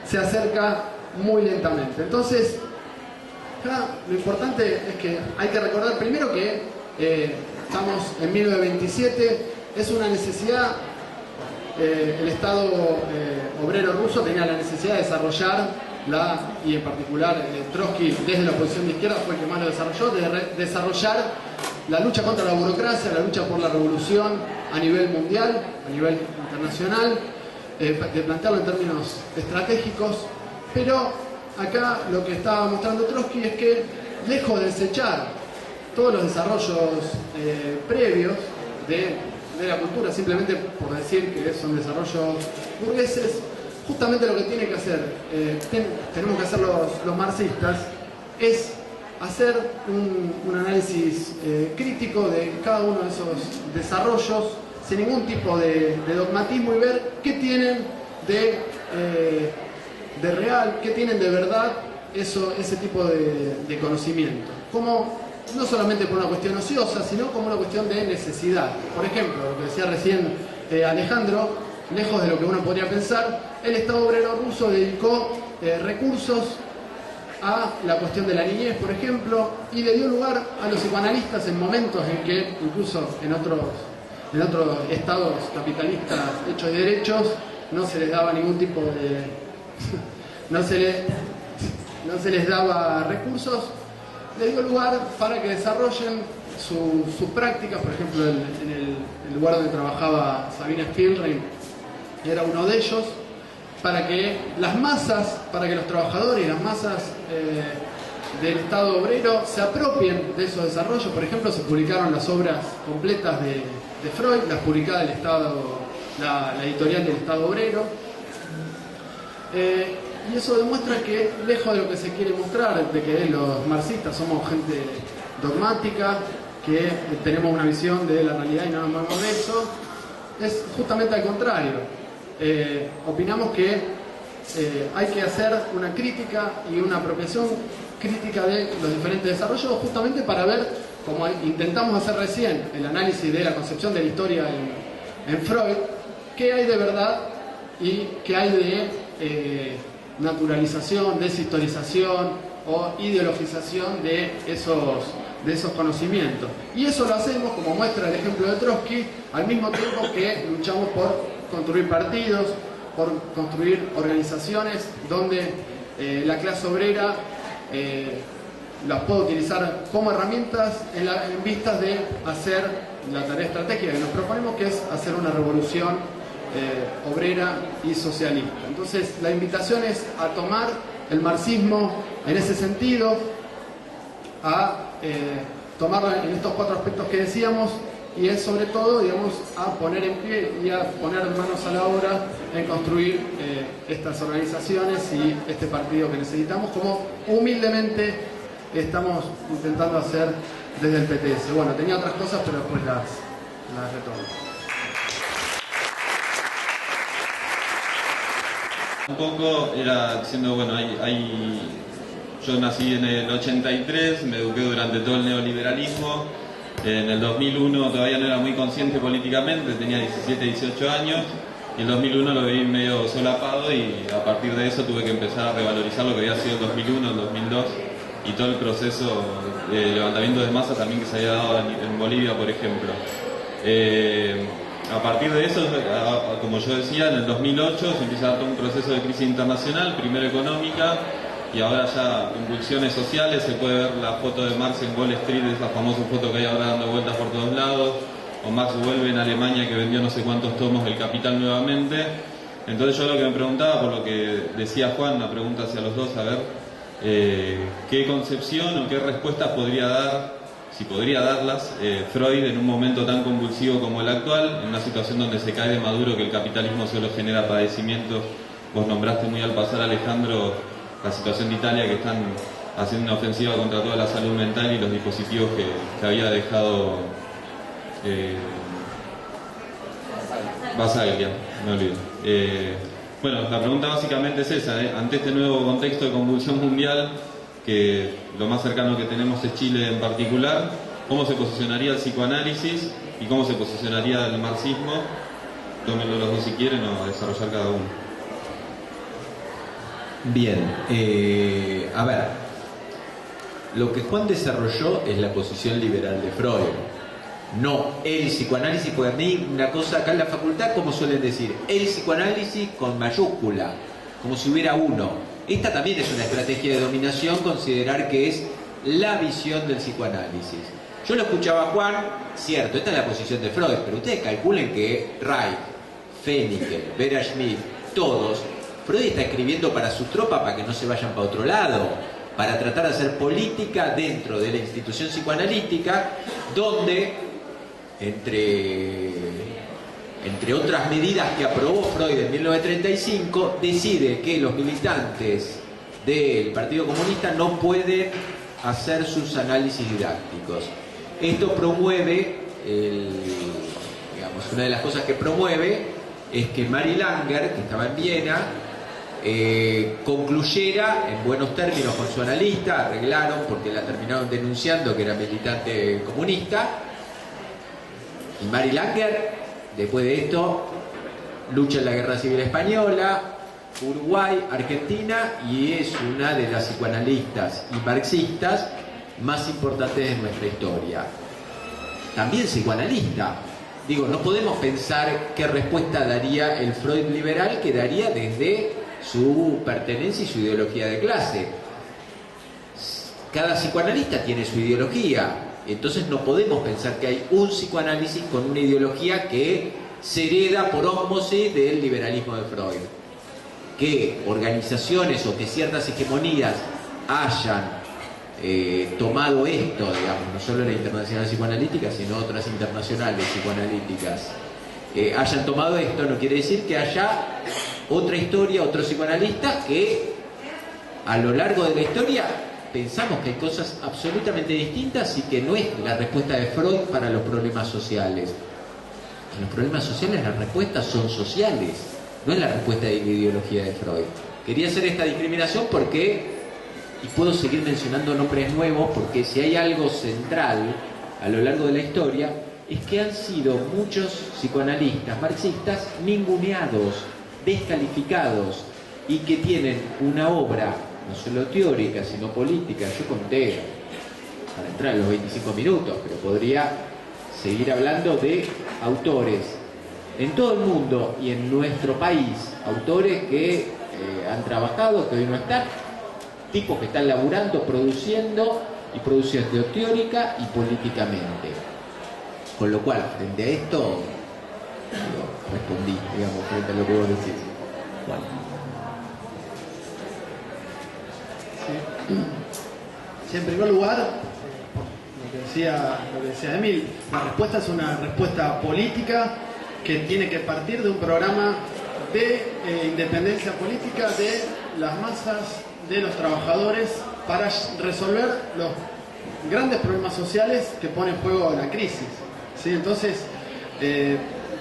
Speaker 1: se acerca muy lentamente. Entonces, acá lo importante es que hay que recordar primero que estamos en 1927, es una necesidad. El Estado obrero ruso tenía la necesidad de desarrollar y en particular Trotsky desde la oposición de izquierda fue el que más lo desarrolló, de desarrollar la lucha contra la burocracia, la lucha por la revolución a nivel mundial, a nivel internacional, de plantearlo en términos estratégicos, pero acá lo que estaba mostrando Trotsky es que lejos de desechar todos los desarrollos previos de la cultura, simplemente por decir que son desarrollos burgueses, justamente lo que tiene que hacer, tenemos que hacer los marxistas, es hacer un análisis crítico de cada uno de esos desarrollos, sin ningún tipo de dogmatismo, y ver qué tienen de real, qué tienen de verdad ese tipo de conocimiento. No solamente por una cuestión ociosa, sino como una cuestión de necesidad. Por ejemplo, lo que decía recién Alejandro, lejos de lo que uno podría pensar, el Estado obrero ruso dedicó recursos a la cuestión de la niñez, por ejemplo, y le dio lugar a los psicoanalistas en momentos en que, incluso en otros estados capitalistas hechos y derechos, no se les daba ningún tipo de... no se les daba recursos, le dio lugar para que desarrollen sus prácticas. Por ejemplo, en el lugar donde trabajaba Sabine Spielrein era uno de ellos, para que las masas, para que los trabajadores y las masas del Estado obrero se apropien de esos desarrollos. Por ejemplo, se publicaron las obras completas de Freud, las publicaba la editorial del Estado obrero. Y eso demuestra que, lejos de lo que se quiere mostrar, de que los marxistas somos gente dogmática, que tenemos una visión de la realidad y no nos movemos de eso, es justamente al contrario. Opinamos que hay que hacer una crítica y una apropiación crítica de los diferentes desarrollos, justamente para ver, como intentamos hacer recién, el análisis de la concepción de la historia en Freud, qué hay de verdad y qué hay de naturalización, deshistorización o ideologización de esos conocimientos. Y eso lo hacemos, como muestra el ejemplo de Trotsky, al mismo tiempo que luchamos por construir partidos, por construir organizaciones donde la clase obrera las puede utilizar como herramientas en vistas de hacer la tarea estratégica que nos proponemos, que es hacer una revolución obrera y socialista. Entonces, la invitación es a tomar el marxismo en ese sentido, a tomarlo en estos 4 aspectos que decíamos, y es sobre todo, digamos, a poner en pie y a poner manos a la obra en construir estas organizaciones y este partido que necesitamos, como humildemente estamos intentando hacer desde el PTS. Bueno, tenía otras cosas, pero después las retomo.
Speaker 2: Un poco era diciendo, bueno, yo nací en el 83, me eduqué durante todo el neoliberalismo. En el 2001 todavía no era muy consciente políticamente, tenía 17, 18 años, y el 2001 lo vi medio solapado, y a partir de eso tuve que empezar a revalorizar lo que había sido el 2001, el 2002 y todo el proceso de levantamiento de masa también que se había dado en Bolivia, por ejemplo. A partir de eso, como yo decía, en el 2008 se empieza a dar todo un proceso de crisis internacional, primero económica, y ahora ya convulsiones sociales. Se puede ver la foto de Marx en Wall Street, esa famosa foto que hay ahora dando vueltas por todos lados, o Max vuelve en Alemania, que vendió no sé cuántos tomos del Capital nuevamente. Entonces yo lo que me preguntaba, por lo que decía Juan, una pregunta hacia los dos, a ver qué concepción o qué respuestas podría dar, si podría darlas, Freud en un momento tan convulsivo como el actual, en una situación donde se cae de maduro que el capitalismo solo genera padecimientos. Vos nombraste muy al pasar, Alejandro, la situación de Italia, que están haciendo una ofensiva contra toda la salud mental y los dispositivos que había dejado Basaglia, me olvido. Bueno, la pregunta básicamente es esa, ante este nuevo contexto de convulsión mundial, que lo más cercano que tenemos es Chile en particular, ¿cómo se posicionaría el psicoanálisis y cómo se posicionaría el marxismo? Tómenlo los dos si quieren, o a desarrollar cada uno.
Speaker 3: Bien, a ver, lo que Juan desarrolló es la posición liberal de Freud, no el psicoanálisis, porque a mí una cosa acá en la facultad, como suelen decir, el psicoanálisis con mayúscula, como si hubiera uno. Esta también es una estrategia de dominación, considerar que es la visión del psicoanálisis. Yo lo escuchaba a Juan, cierto, esta es la posición de Freud, pero ustedes calculen que Reich, Fennikel, Vera Schmidt, todos, Freud está escribiendo para su tropa para que no se vayan para otro lado, para tratar de hacer política dentro de la institución psicoanalítica, donde, entre otras medidas que aprobó Freud en 1935, decide que los militantes del Partido Comunista no pueden hacer sus análisis didácticos. Esto promueve, una de las cosas que promueve es que Mary Langer, que estaba en Viena, concluyera en buenos términos con su analista, arreglaron porque la terminaron denunciando que era militante comunista, y Mary Langer, después de esto, lucha en la Guerra Civil Española, Uruguay, Argentina, y es una de las psicoanalistas y marxistas más importantes de nuestra historia. También psicoanalista. Digo, no podemos pensar qué respuesta daría el Freud liberal, que daría desde su pertenencia y su ideología de clase. Cada psicoanalista tiene su ideología, entonces no podemos pensar que hay un psicoanálisis con una ideología que se hereda por ósmosis del liberalismo de Freud. Que organizaciones o que ciertas hegemonías hayan tomado esto, digamos, no solo la Internacional Psicoanalítica, sino otras internacionales psicoanalíticas, hayan tomado esto, no quiere decir que haya otra historia, otro psicoanalista que a lo largo de la historia pensamos que hay cosas absolutamente distintas y que no es la respuesta de Freud para los problemas sociales. En los problemas sociales las respuestas son sociales, no es la respuesta de la ideología de Freud. Quería hacer esta discriminación porque, y puedo seguir mencionando nombres nuevos, porque si hay algo central a lo largo de la historia, es que han sido muchos psicoanalistas marxistas ninguneados, descalificados, y que tienen una obra no solo teórica, sino política. Yo conté, para entrar en los 25 minutos, pero podría seguir hablando de autores en todo el mundo y en nuestro país, autores que han trabajado, que hoy no están, tipos que están laburando, produciendo teórica y políticamente. Con lo cual, frente a esto, respondí, digamos, frente a lo que vos decís. Bueno.
Speaker 1: Sí, en primer lugar, lo que decía Emil, la respuesta es una respuesta política que tiene que partir de un programa de independencia política de las masas, de los trabajadores, para resolver los grandes problemas sociales que pone en juego la crisis. ¿Sí? Entonces,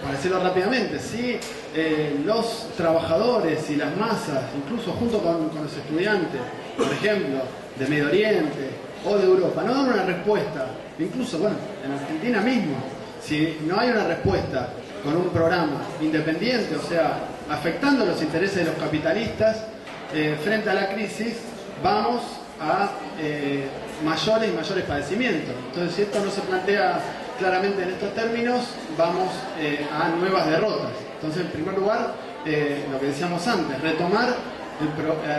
Speaker 1: para decirlo rápidamente, si los trabajadores y las masas, incluso junto con los estudiantes, por ejemplo, de Medio Oriente o de Europa, no dan una respuesta, incluso, bueno, en Argentina mismo, si no hay una respuesta con un programa independiente, o sea, afectando los intereses de los capitalistas, frente a la crisis, vamos a mayores y mayores padecimientos. Entonces, si esto no se plantea claramente en estos términos, vamos a nuevas derrotas. Entonces, en primer lugar, lo que decíamos antes, retomar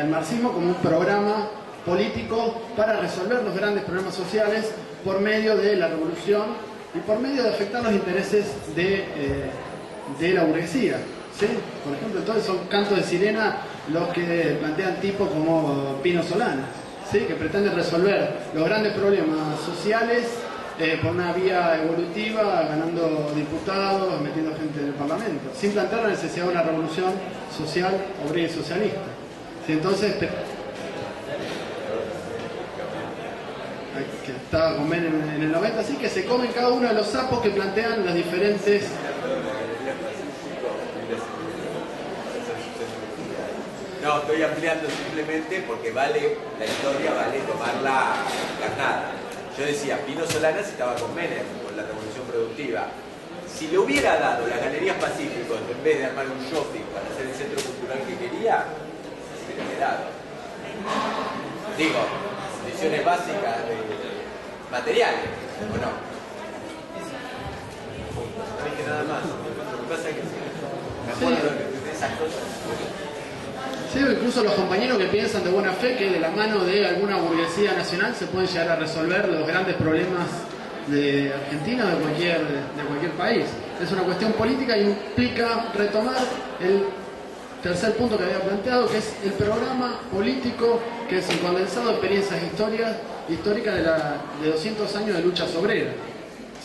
Speaker 1: el marxismo como un programa político para resolver los grandes problemas sociales por medio de la revolución y por medio de afectar los intereses de la burguesía. ¿Sí? Por ejemplo, entonces son cantos de sirena los que plantean tipos como Pino Solanas, ¿sí? Que pretenden resolver los grandes problemas sociales por una vía evolutiva, ganando diputados, metiendo gente en el Parlamento, sin plantear la necesidad de una revolución social, obrera y socialista. ¿Sí? Entonces, que estaba con Ben en el 90, así que se comen cada uno de los sapos que plantean las diferentes...
Speaker 4: No, estoy ampliando simplemente porque vale la historia, vale tomarla carnada. Yo decía, Pino Solanas estaba con Menem, con la revolución productiva. Si le hubiera dado las Galerías Pacíficos en vez de armar un shopping para hacer el centro cultural que quería, se hubiera quedado. Digo, condiciones básicas de materiales, ¿o no? No dije nada más. Lo que pasa es que me acuerdo de esas cosas.
Speaker 1: Sí, incluso los compañeros que piensan de buena fe que de la mano de alguna burguesía nacional se pueden llegar a resolver los grandes problemas de Argentina o de cualquier país. Es una cuestión política y implica retomar el tercer punto que había planteado, que es el programa político, que es un condensado de experiencias históricas de 200 años de luchas obreras.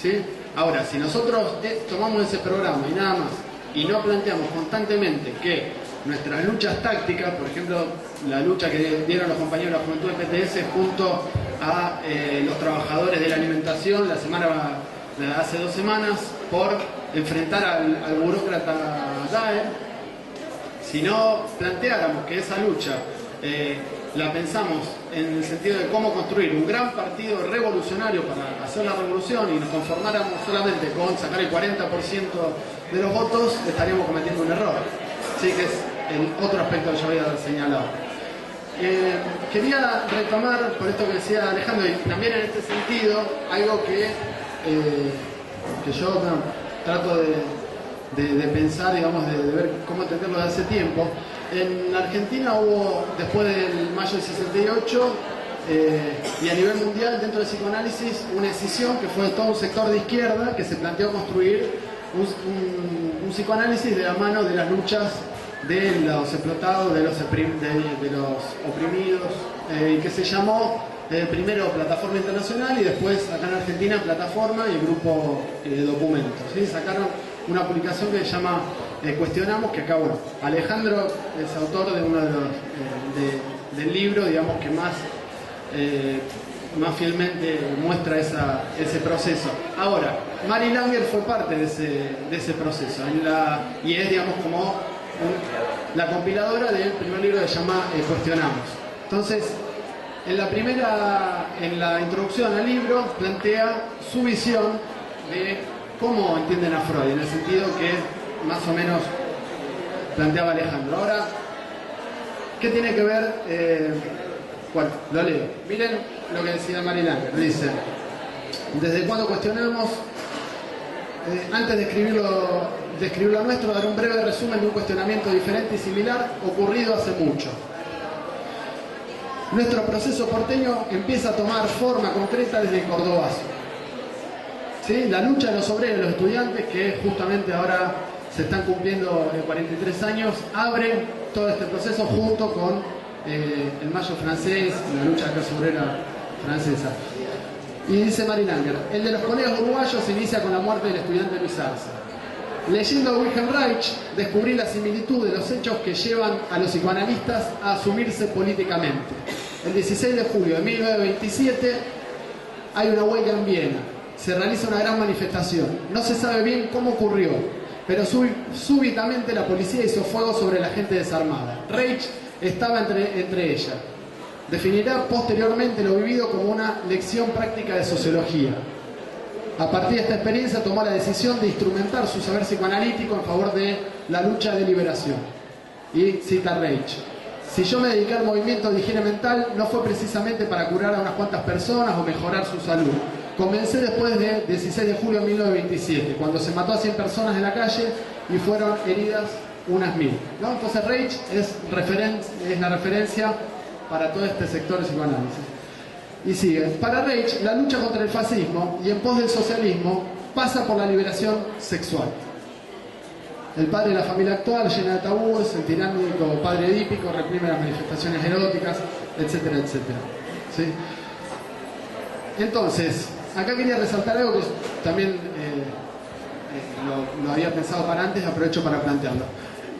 Speaker 1: ¿Sí? Ahora, si nosotros tomamos ese programa y nada más, y no planteamos constantemente que nuestras luchas tácticas, por ejemplo, la lucha que dieron los compañeros de la Juventud de PTS junto a los trabajadores de la alimentación hace 2 semanas por enfrentar al burócrata Daer, si no planteáramos que esa lucha la pensamos en el sentido de cómo construir un gran partido revolucionario para hacer la revolución y nos conformáramos solamente con sacar el 40% de los votos, estaríamos cometiendo un error. Así que el otro aspecto que yo había señalado. Quería retomar, por esto que decía Alejandro, y también en este sentido, algo que yo trato de pensar, digamos, de ver cómo entenderlo de hace tiempo. En Argentina hubo, después del mayo del 68, y a nivel mundial, dentro del psicoanálisis, una escisión que fue de todo un sector de izquierda que se planteó construir un psicoanálisis de la mano de las luchas de los explotados, de los oprimidos, y que se llamó primero Plataforma Internacional y después acá en Argentina Plataforma y el grupo Documentos, ¿sí? Sacaron una publicación que se llama Cuestionamos, que acá, bueno, Alejandro es autor de uno de los del libro, digamos, que más fielmente muestra ese proceso. Ahora, Mary Langer fue parte de ese proceso y es, digamos, como la compiladora del primer libro que se llama Cuestionamos. Entonces, en la introducción al libro plantea su visión de cómo entienden a Freud, en el sentido que más o menos planteaba Alejandro. Ahora, ¿qué tiene que ver? Bueno, lo leo. Miren lo que decía Mary Langer. Dice: ¿desde cuándo cuestionamos? Antes de escribir lo nuestro, dar un breve resumen de un cuestionamiento diferente y similar ocurrido hace mucho. Nuestro proceso porteño empieza a tomar forma concreta desde el cordobazo. ¿Sí? La lucha de los obreros y los estudiantes, que justamente ahora se están cumpliendo 43 años, abre todo este proceso junto con el Mayo francés, la lucha de la clase obrera francesa. Y dice Mary Langer: el de los colegas uruguayos se inicia con la muerte del estudiante Luis Arce. Leyendo a Wilhelm Reich, descubrí la similitud de los hechos que llevan a los psicoanalistas a asumirse políticamente. El 16 de julio de 1927 hay una huelga en Viena. Se realiza una gran manifestación. No se sabe bien cómo ocurrió, pero súbitamente la policía hizo fuego sobre la gente desarmada. Reich estaba entre ella. Definirá posteriormente lo vivido como una lección práctica de sociología. A partir de esta experiencia tomó la decisión de instrumentar su saber psicoanalítico en favor de la lucha de liberación. Y cita Reich: si yo me dediqué al movimiento de higiene mental, no fue precisamente para curar a unas cuantas personas o mejorar su salud. Comencé después de 16 de julio de 1927, cuando se mató a 100 personas en la calle y fueron heridas unas 1000. ¿No? Entonces Reich es la referencia para todo este sector de psicoanálisis. Y sigue: para Reich, la lucha contra el fascismo y en pos del socialismo pasa por la liberación sexual. El padre de la familia actual, llena de tabúes, el tiránico padre edípico reprime las manifestaciones eróticas, etcétera, etcétera. ¿Sí? Entonces, acá quería resaltar algo que también lo había pensado para antes, aprovecho para plantearlo.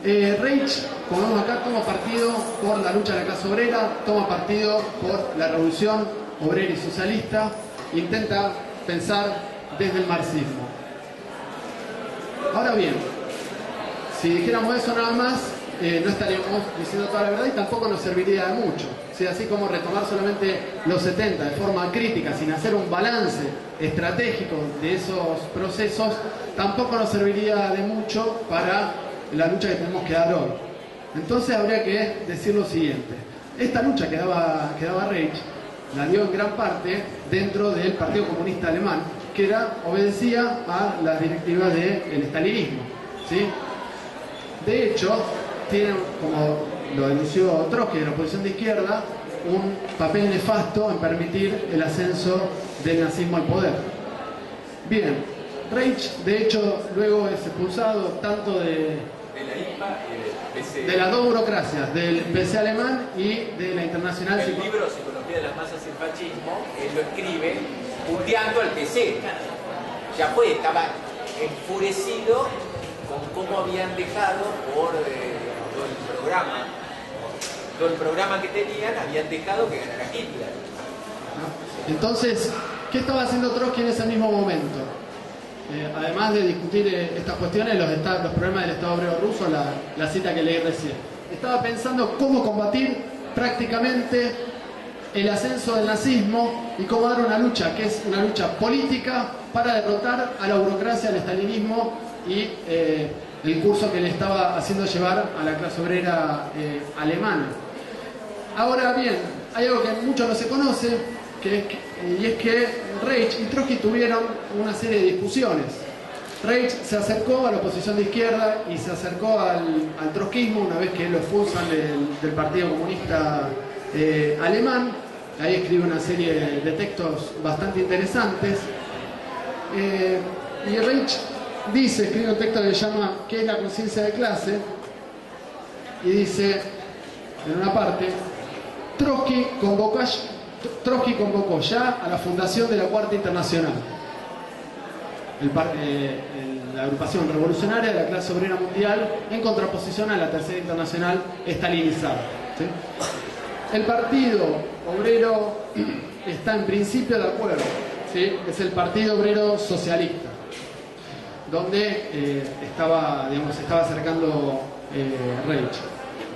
Speaker 1: Reich, como vemos acá, toma partido por la lucha de la clase obrera, toma partido por la revolución obrera y socialista, intenta pensar desde el marxismo. Ahora bien, si dijéramos eso nada más, no estaríamos diciendo toda la verdad y tampoco nos serviría de mucho. ¿Sí? Así como retomar solamente los 70 de forma crítica, sin hacer un balance estratégico de esos procesos, tampoco nos serviría de mucho para la lucha que tenemos que dar hoy. Entonces habría que decir lo siguiente: esta lucha que daba Reich la dio en gran parte dentro del Partido Comunista Alemán, que obedecía a las directivas del estalinismo, ¿sí? De hecho, tiene, como lo denunció Trotsky de la oposición de izquierda, un papel nefasto en permitir el ascenso del nazismo al poder. Bien, Reich, de hecho, luego es expulsado tanto de
Speaker 4: la IPA y del PC.
Speaker 1: De las dos burocracias, del PC alemán y de la Internacional.
Speaker 4: El libro Psicología de las Masas y el Fascismo, él lo escribe puteando al PC. Ya estaba enfurecido con cómo habían dejado por todo el programa que tenían, habían dejado que ganara Hitler.
Speaker 1: Entonces, ¿qué estaba haciendo Trotsky en ese mismo momento? Además de discutir estas cuestiones, los problemas del Estado obrero ruso, la cita que leí recién. Estaba pensando cómo combatir prácticamente el ascenso del nazismo y cómo dar una lucha, que es una lucha política, para derrotar a la burocracia, al estalinismo y el curso que le estaba haciendo llevar a la clase obrera alemana. Ahora bien, hay algo que mucho no se conoce, y es que Reich y Trotsky tuvieron una serie de discusiones. Reich se acercó a la oposición de izquierda y se acercó al trotskismo una vez que lo expulsan del Partido Comunista Alemán. Ahí escribe una serie de textos bastante interesantes. Y Reich escribe un texto que se llama ¿Qué es la conciencia de clase? Y dice, en una parte, Trotsky convocó ya a la fundación de la Cuarta Internacional, la agrupación revolucionaria de la clase obrera mundial, en contraposición a la Tercera Internacional estalinizada. ¿Sí? El Partido Obrero está en principio de acuerdo, ¿sí? Es el Partido Obrero Socialista, donde estaba acercando Reich.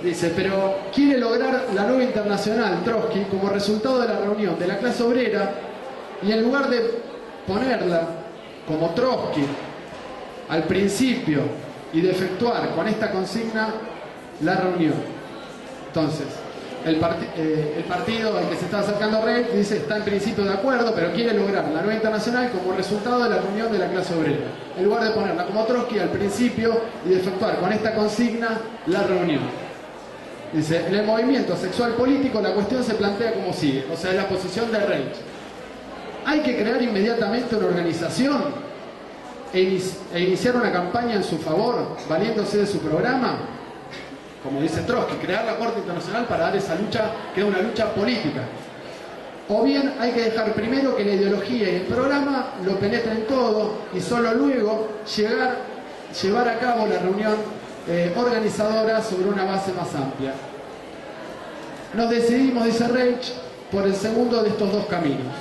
Speaker 1: Dice, pero quiere lograr la nueva internacional Trotsky como resultado de la reunión de la clase obrera, y en lugar de ponerla como Trotsky al principio y de efectuar con esta consigna la reunión. Entonces, el partido al que se está acercando Reich dice está en principio de acuerdo, pero quiere lograr la nueva internacional como resultado de la reunión de la clase obrera, en lugar de ponerla como Trotsky al principio y de efectuar con esta consigna la reunión. Dice, en el movimiento sexual político la cuestión se plantea como sigue, o sea, es la posición de Reich. Hay que crear inmediatamente una organización e iniciar una campaña en su favor, valiéndose de su programa, como dice Trotsky, crear la Corte Internacional para dar esa lucha, que es una lucha política. O bien hay que dejar primero que la ideología y el programa lo penetren todo y solo luego llevar a cabo la reunión organizadora sobre una base más amplia. Nos decidimos, dice Reich, por el segundo de estos dos caminos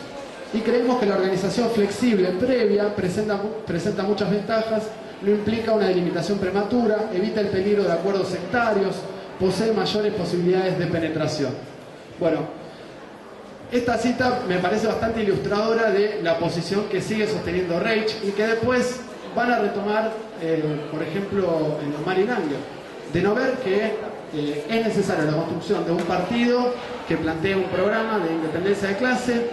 Speaker 1: y creemos que la organización flexible previa presenta muchas ventajas, no implica una delimitación prematura, evita el peligro de acuerdos sectarios, posee mayores posibilidades de penetración. Bueno, esta cita me parece bastante ilustradora de la posición que sigue sosteniendo Reich y que después van a retomar, por ejemplo, en Mary Langer, de no ver que es necesaria la construcción de un partido que plantee un programa de independencia de clase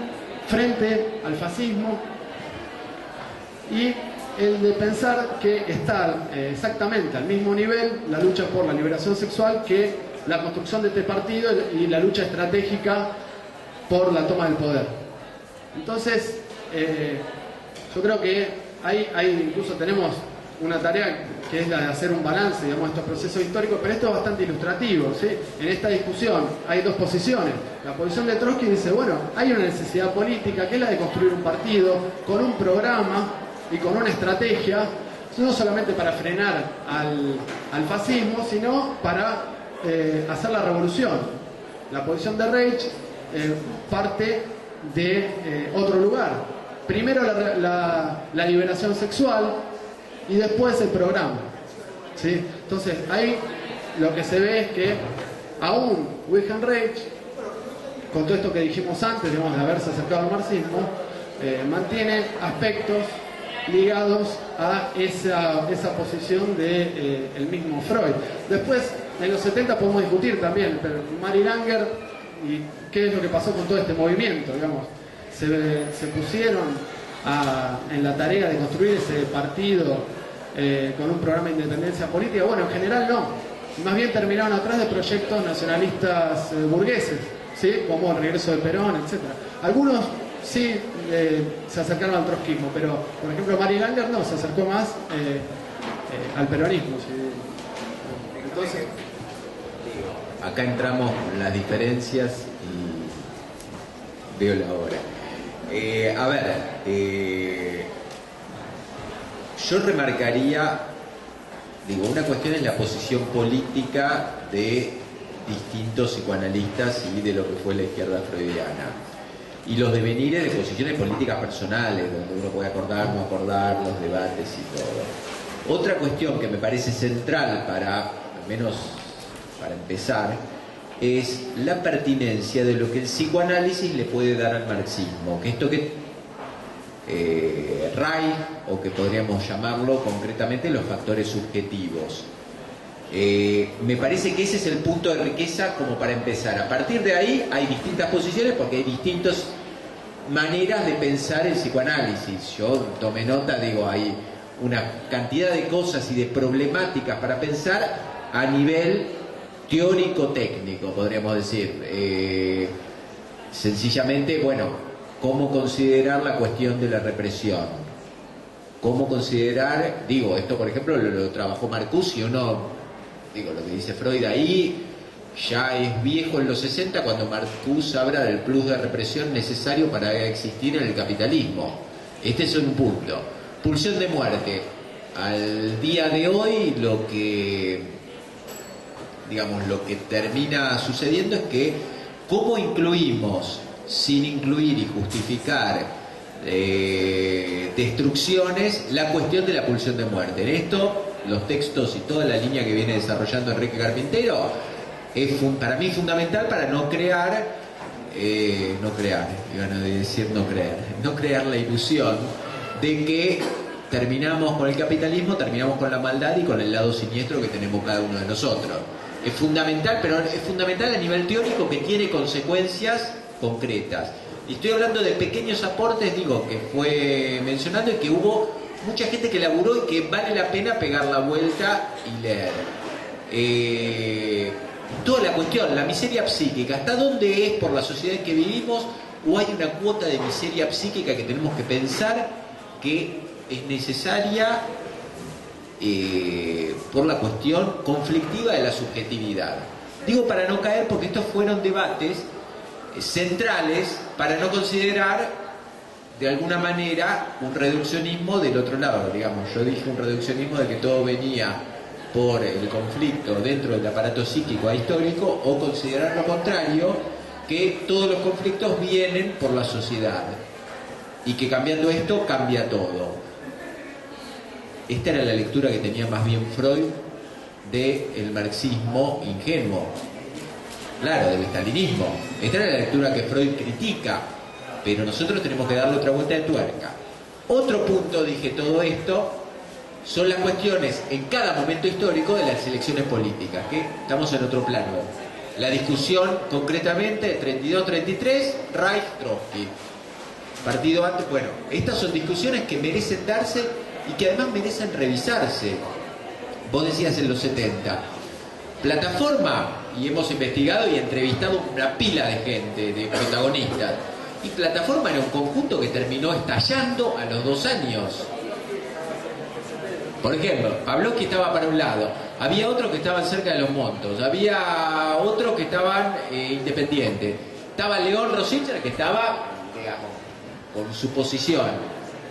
Speaker 1: frente al fascismo, y el de pensar que está exactamente al mismo nivel la lucha por la liberación sexual que la construcción de este partido y la lucha estratégica por la toma del poder. Entonces, yo creo que ahí incluso tenemos una tarea que es la de hacer un balance, digamos, de estos procesos históricos, pero esto es bastante ilustrativo, ¿sí? En esta discusión hay dos posiciones. La posición de Trotsky dice, bueno, hay una necesidad política que es la de construir un partido con un programa y con una estrategia, no solamente para frenar al fascismo, sino para hacer la revolución. La posición de Reich parte de otro lugar. Primero la liberación sexual y después el programa, ¿sí? Entonces ahí lo que se ve es que aún Wilhelm Reich, con todo esto que dijimos antes, digamos, de haberse acercado al marxismo, mantiene aspectos ligados a esa posición de el mismo Freud. Después, en los 70 podemos discutir también, pero Mary Langer y qué es lo que pasó con todo este movimiento, digamos, se pusieron en la tarea de construir ese partido con un programa de independencia política. Bueno, en general no, más bien terminaron atrás de proyectos nacionalistas burgueses, ¿sí? Como el regreso de Perón, etc. Algunos sí se acercaron al trotskismo, pero por ejemplo Mary Langer no, se acercó más al peronismo, ¿sí? Entonces,
Speaker 3: acá entramos en las diferencias y veo la hora. A ver, yo remarcaría, una cuestión es la posición política de distintos psicoanalistas y de lo que fue la izquierda freudiana, y los devenires de posiciones políticas personales, donde uno puede acordar, no acordar, los debates y todo. Otra cuestión que me parece central al menos para empezar, es la pertinencia de lo que el psicoanálisis le puede dar al marxismo. Que esto que Reich, o que podríamos llamarlo concretamente los factores subjetivos. Me parece que ese es el punto de riqueza como para empezar. A partir de ahí hay distintas posiciones porque hay distintas maneras de pensar el psicoanálisis. Yo tomé nota, digo, hay una cantidad de cosas y de problemáticas para pensar a nivel teórico-técnico, podríamos decir. Sencillamente, bueno, cómo considerar la cuestión de la represión, cómo considerar, digo, esto por ejemplo lo trabajó Marcuse, y uno, digo, lo que dice Freud ahí ya es viejo en los 60 cuando Marcuse habla del plus de represión necesario para existir en el capitalismo. Este es un punto. Pulsión de muerte. Al día de hoy lo que, digamos, lo que termina sucediendo es que cómo incluimos, sin incluir y justificar destrucciones, la cuestión de la pulsión de muerte. En esto, los textos y toda la línea que viene desarrollando Enrique Carpintero es para mí fundamental para no crear la ilusión de que terminamos con el capitalismo, terminamos con la maldad y con el lado siniestro que tenemos cada uno de nosotros. Es fundamental, pero es fundamental a nivel teórico que tiene consecuencias concretas. Y estoy hablando de pequeños aportes, digo, que fue mencionando y que hubo mucha gente que laburó y que vale la pena pegar la vuelta y leer. Toda la cuestión, la miseria psíquica, ¿hasta dónde es por la sociedad en que vivimos o hay una cuota de miseria psíquica que tenemos que pensar que es necesaria por la cuestión conflictiva de la subjetividad? Digo para no caer porque estos fueron debates centrales para no considerar de alguna manera un reduccionismo del otro lado, digamos. Yo dije un reduccionismo de que todo venía por el conflicto dentro del aparato psíquico e histórico, o considerar lo contrario, que todos los conflictos vienen por la sociedad y que cambiando esto cambia todo. Esta era la lectura que tenía más bien Freud del marxismo ingenuo, claro, del estalinismo. Esta era la lectura que Freud critica, pero nosotros tenemos que darle otra vuelta de tuerca. Otro punto, dije todo esto, son las cuestiones en cada momento histórico de las elecciones políticas, que estamos en otro plano. La discusión concretamente 32-33, Reich-Trotsky. Partido antes, bueno, estas son discusiones que merecen darse y que además merecen revisarse. Vos decías en los 70. Plataforma, y hemos investigado y entrevistado una pila de gente, de protagonistas. Y Plataforma era un conjunto que terminó estallando a los 2 años. Por ejemplo, Pavlovsky estaba para un lado, había otros que estaban cerca de los montos, había otros que estaban independientes. Estaba León Rosinger, que estaba, digamos, con su posición,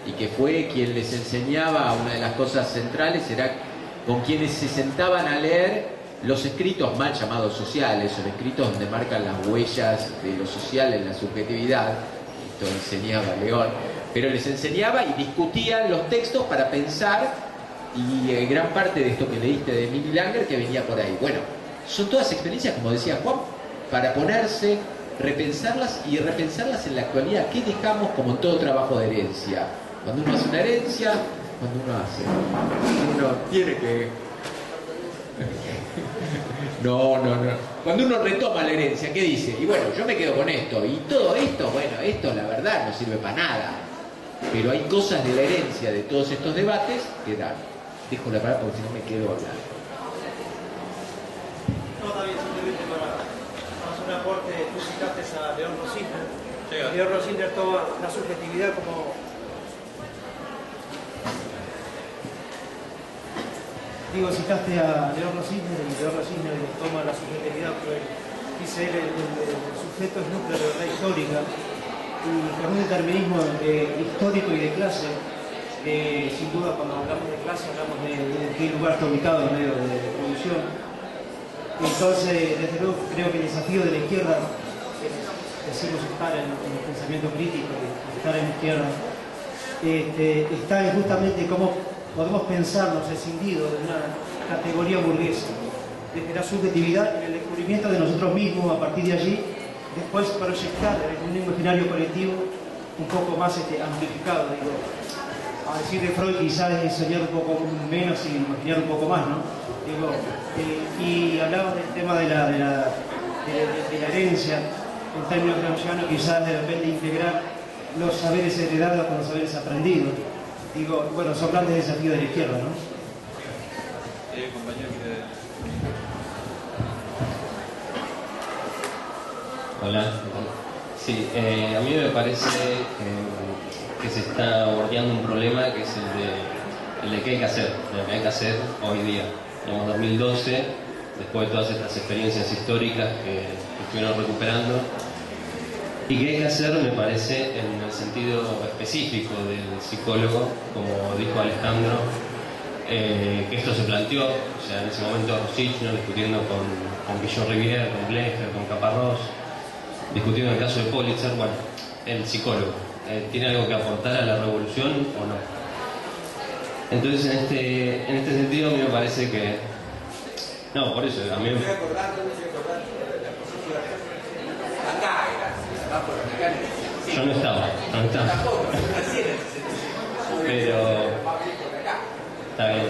Speaker 3: y que fue quien les enseñaba, una de las cosas centrales era con quienes se sentaban a leer los escritos mal llamados sociales, o los escritos donde marcan las huellas de lo social en la subjetividad. Esto enseñaba León, pero les enseñaba y discutían los textos para pensar. Y gran parte de esto que leíste de Emily Langer que venía por ahí. Bueno, son todas experiencias, como decía Juan, para ponerse, repensarlas y repensarlas en la actualidad. ¿Qué dejamos como en todo trabajo de herencia? Cuando uno hace una herencia, uno tiene que... No. Cuando uno retoma la herencia, ¿qué dice? Y bueno, yo me quedo con esto. Y todo esto, bueno, esto la verdad no sirve para nada. Pero hay cosas de la herencia de todos estos debates que dan. Dejo la palabra porque si no me quedo hablando.
Speaker 5: No, está bien, simplemente para hacer un aporte. Tú citaste a León Rosinger. Sí, León Rosinger toma la subjetividad como... citaste a León Rosinger y León Rosinger toma la subjetividad, pues dice él, el sujeto es núcleo de verdad histórica, y con un determinismo histórico y de clase. Sin duda, cuando hablamos de clase, hablamos de qué lugar está ubicado en medio de producción. Entonces, desde luego, creo que el desafío de la izquierda, decimos estar en el pensamiento crítico, estar en la izquierda, está en justamente cómo podemos pensarnos escindidos de una categoría burguesa, desde la subjetividad en el descubrimiento de nosotros mismos, a partir de allí, después proyectar en un imaginario colectivo un poco más amplificado, digo. A decir de Freud quizás es soñar un poco menos y imaginar un poco más, ¿no? Digo, y hablaba del tema de la herencia, en términos gramscianos, quizás de repente integrar los saberes heredados con los saberes aprendidos. Digo, bueno, son grandes desafíos de la izquierda, ¿no?
Speaker 2: Compañero,
Speaker 6: Hola. Sí, a mí me parece que se está bordeando un problema que es el de qué hay que hacer, lo que hay que hacer hoy día. En 2012, después de todas estas experiencias históricas que estuvieron recuperando, y qué hay que hacer me parece en el sentido específico del psicólogo, como dijo Alejandro, que esto se planteó, o sea, en ese momento Rosichner discutiendo con Guillaume Rivière, con Blecher, con Caparrós, discutiendo el caso de Pulitzer. Bueno, el psicólogo, ¿tiene algo que aportar a la revolución o no? Entonces, en este sentido, a mí me parece que... No, por eso, a mí...
Speaker 4: Me estoy acordando la posición. Acá era, por acá.
Speaker 6: Yo no estaba.
Speaker 4: Tampoco, recién
Speaker 6: Pero... Está bien.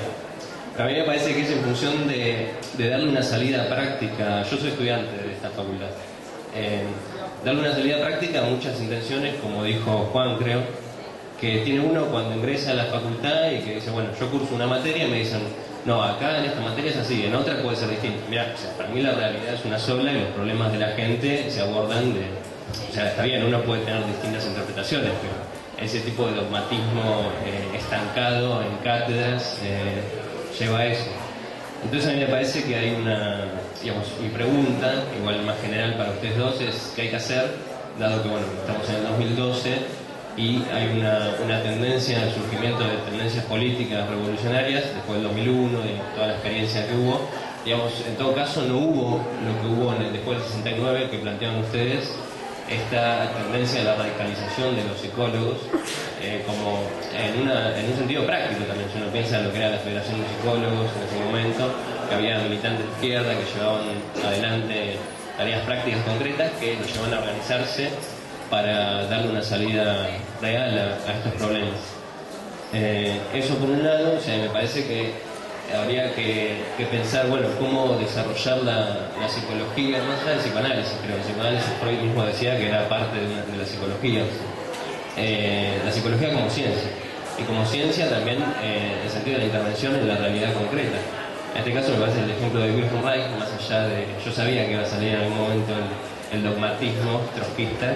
Speaker 6: A mí me parece que es en función de darle una salida práctica. Yo soy estudiante de esta facultad. Darle una salida práctica a muchas intenciones, como dijo Juan, creo, que tiene uno cuando ingresa a la facultad y que dice, bueno, yo curso una materia y me dicen, no, acá en esta materia es así, en otra puede ser distinto. Mirá, o sea, para mí la realidad es una sola y los problemas de la gente se abordan de... O sea, está bien, uno puede tener distintas interpretaciones, pero ese tipo de dogmatismo estancado en cátedras lleva a eso. Entonces a mí me parece que hay una, digamos, mi pregunta, igual más general para ustedes dos, es qué hay que hacer, dado que, bueno, estamos en el 2012 y hay una tendencia, el surgimiento de tendencias políticas revolucionarias después del 2001, de toda la experiencia que hubo. Digamos, en todo caso no hubo lo que hubo después del 69 que planteaban ustedes, esta tendencia de la radicalización de los psicólogos, como en un sentido práctico también. Si uno piensa en lo que era la Federación de Psicólogos en ese momento, que había militantes de izquierda que llevaban adelante tareas prácticas concretas que los llevaban a organizarse para darle una salida real a estos problemas. Eso por un lado. O sea, me parece que habría que pensar, bueno, cómo desarrollar la psicología, más allá del psicoanálisis. Creo que el psicoanálisis, Freud mismo decía que era parte de la psicología. La psicología como ciencia, y como ciencia también en el sentido de la intervención en la realidad concreta. En este caso me parece el ejemplo de Wilhelm Reich, más allá de... Yo sabía que iba a salir en algún momento el dogmatismo trotskista,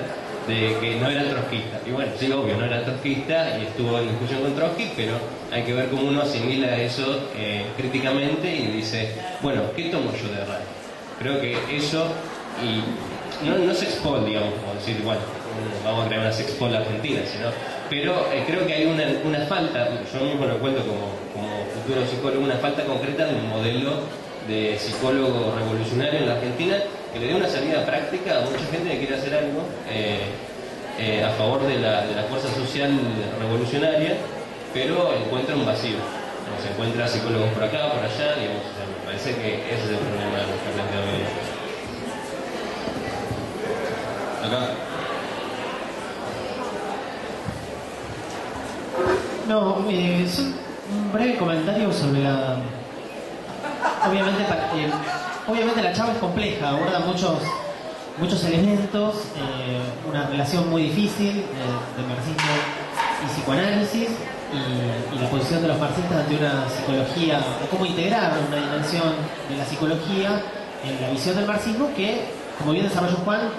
Speaker 6: de que no era trotskista. Y bueno, sí, obvio, no era trotskista y estuvo en discusión con Trotsky, pero hay que ver cómo uno asimila eso críticamente y dice, bueno, ¿qué tomo yo de Reich? Creo que eso, y no sexpol, digamos, como decir, bueno, vamos a crear una sexpol argentina, sino, pero creo que hay una falta, yo mismo lo encuentro como futuro psicólogo, una falta concreta de un modelo de psicólogo revolucionario en la Argentina que le dé una salida práctica a mucha gente que quiere hacer algo a favor de la fuerza social revolucionaria, pero encuentra un vacío. Se encuentra psicólogos por acá, por allá, digamos. O sea, me parece que ese es el problema de lo que ha planteado hoy.
Speaker 2: acá.
Speaker 5: No, es un breve comentario sobre la... Obviamente la charla es compleja, aborda muchos elementos, una relación muy difícil de marxismo y psicoanálisis, y la posición de los marxistas ante una psicología, o cómo integrar una dimensión de la psicología en la visión del marxismo que, como bien desarrolló Juan,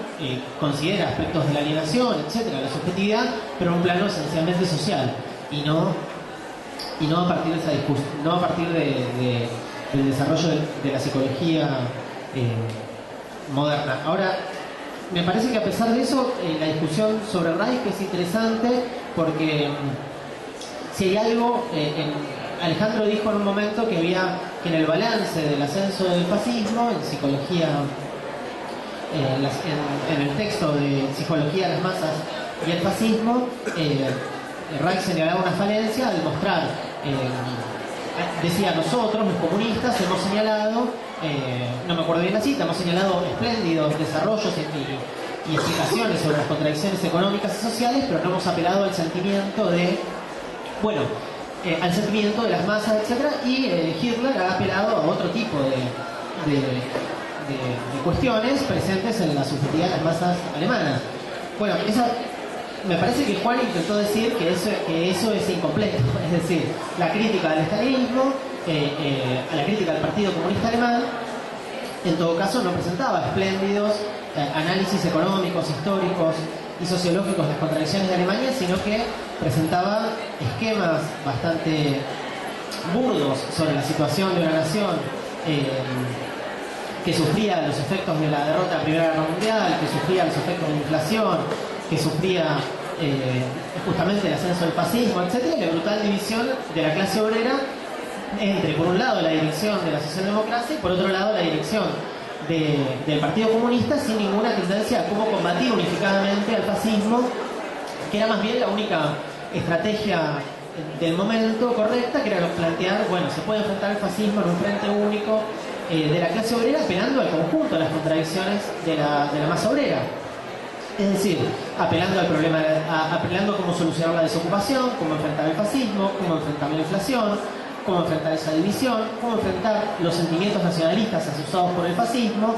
Speaker 5: considera aspectos de la alienación, etcétera, la subjetividad, pero en un plano esencialmente social, y no a partir de esa discusión, no a partir del desarrollo de la psicología moderna. Ahora, me parece que a pesar de eso, la discusión sobre Reich es interesante porque si hay algo, Alejandro dijo en un momento que en el balance del ascenso del fascismo, en psicología, en el texto de Psicología de las Masas y el fascismo, Reich señalaba una falencia al mostrar, decía, nosotros, los comunistas, hemos señalado, no me acuerdo bien la cita, hemos señalado espléndidos desarrollos y explicaciones sobre las contradicciones económicas y sociales, pero no hemos apelado al sentimiento de, bueno, al sentimiento de las masas, etc. Y Hitler ha apelado a otro tipo de cuestiones presentes en la subjetividad de las masas alemanas. Bueno, me parece que Juan intentó decir que eso es incompleto, es decir, la crítica al estalinismo, a la crítica al Partido Comunista Alemán, en todo caso no presentaba espléndidos análisis económicos, históricos y sociológicos de las contradicciones de Alemania, sino que presentaba esquemas bastante burdos sobre la situación de una nación que sufría los efectos de la derrota de la Primera Guerra Mundial, que sufría los efectos de la inflación, que sufría justamente el ascenso del fascismo, etc., y la brutal división de la clase obrera entre, por un lado, la dirección de la socialdemocracia y, por otro lado, la dirección del Partido Comunista, sin ninguna tendencia a cómo combatir unificadamente al fascismo, que era más bien la única estrategia del momento correcta, que era plantear, bueno, se puede enfrentar el fascismo en un frente único de la clase obrera, apelando al conjunto de las contradicciones de la masa obrera. Es decir, apelando al problema, apelando a cómo solucionar la desocupación, cómo enfrentar el fascismo, cómo enfrentar la inflación, cómo enfrentar esa división, cómo enfrentar los sentimientos nacionalistas asusados por el fascismo.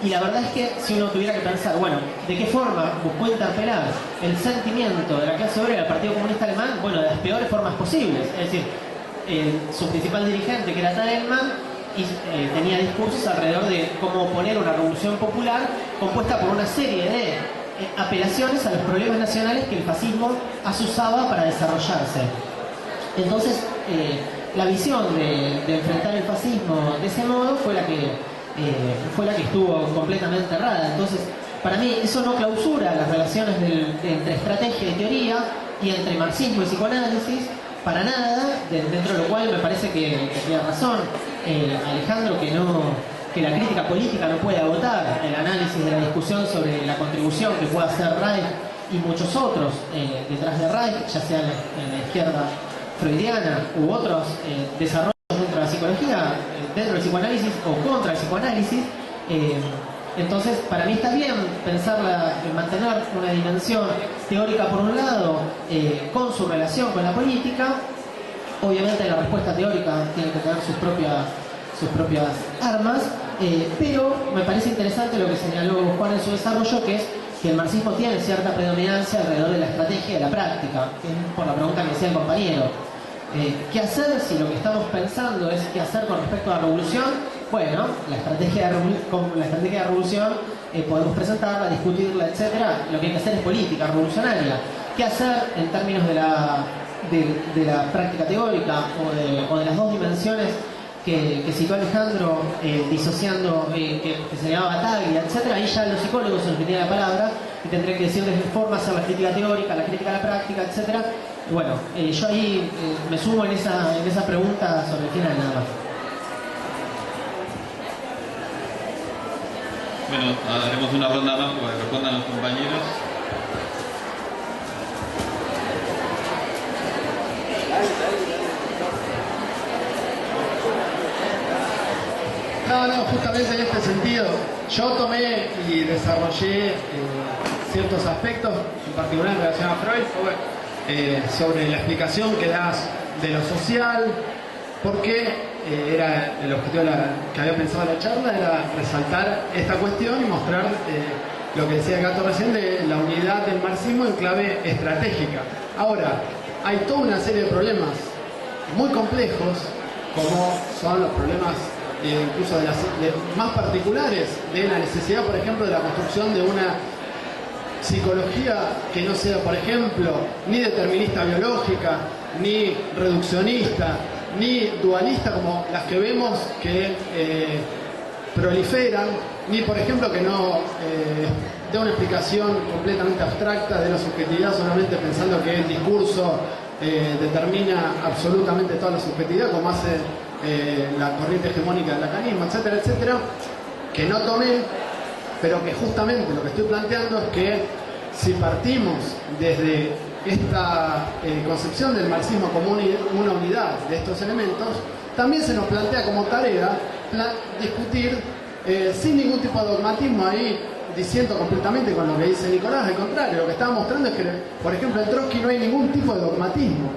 Speaker 5: Y la verdad es que si uno tuviera que pensar, bueno, ¿de qué forma buscó interpelar el sentimiento de la clase obrera del Partido Comunista Alemán? Bueno, de las peores formas posibles. Es decir, su principal dirigente, que era Thälmann, tenía discursos alrededor de cómo oponer una revolución popular compuesta por una serie de apelaciones a los problemas nacionales que el fascismo asusaba para desarrollarse. Entonces, la visión de enfrentar el fascismo de ese modo fue la que estuvo completamente errada. Entonces, para mí eso no clausura las relaciones entre estrategia y teoría y entre marxismo y psicoanálisis para nada, dentro de lo cual me parece que tiene razón Alejandro, que la crítica política no puede agotar el análisis de la discusión sobre la contribución que puede hacer Reich y muchos otros detrás de Reich, ya sea en la izquierda freudiana u otros desarrollos dentro de la psicología, dentro del psicoanálisis o contra el psicoanálisis. Entonces, para mí está bien mantener una dimensión teórica por un lado, con su relación con la política. Obviamente la respuesta teórica tiene que tener sus propias armas, pero me parece interesante lo que señaló Juan en su desarrollo, que es que el marxismo tiene cierta predominancia alrededor de la estrategia y de la práctica, que es por la pregunta que decía el compañero. ¿Qué hacer si lo que estamos pensando es qué hacer con respecto a la revolución? Bueno, la estrategia de revolución podemos presentarla, discutirla, etcétera. Lo que hay que hacer es política revolucionaria. ¿Qué hacer en términos de la práctica teórica o de las dos dimensiones que citó Alejandro, disociando, que se llamaba Bataglia, etcétera? Ahí ya los psicólogos son los que tienen la palabra y tendrían que decir de qué forma hacer la crítica teórica, la crítica a la práctica, etcétera. Y bueno, yo ahí me sumo en esa pregunta sobre el final nada más.
Speaker 2: Bueno, haremos una ronda más para que respondan los compañeros.
Speaker 1: No, justamente en este sentido, yo tomé y desarrollé ciertos aspectos, en particular en relación a Freud, sobre la explicación que das de lo social, porque era el objetivo que había pensado la charla, era resaltar esta cuestión y mostrar lo que decía Gato recién de la unidad del marxismo en clave estratégica. Ahora, hay toda una serie de problemas muy complejos, como son los problemas incluso más particulares de la necesidad, por ejemplo, de la construcción de una psicología que no sea, por ejemplo, ni determinista biológica, ni reduccionista, ni dualista como las que vemos que proliferan, ni, por ejemplo, que no dé una explicación completamente abstracta de la subjetividad, solamente pensando que el discurso determina absolutamente toda la subjetividad, como hace la corriente hegemónica del lacanismo, etcétera, etcétera, que no tomé, pero que justamente lo que estoy planteando es que si partimos desde esta concepción del marxismo como una unidad de estos elementos, también se nos plantea como tarea discutir sin ningún tipo de dogmatismo ahí, diciendo completamente con lo que dice Nicolás, al contrario, lo que estaba mostrando es que, por ejemplo, en Trotsky no hay ningún tipo de dogmatismo,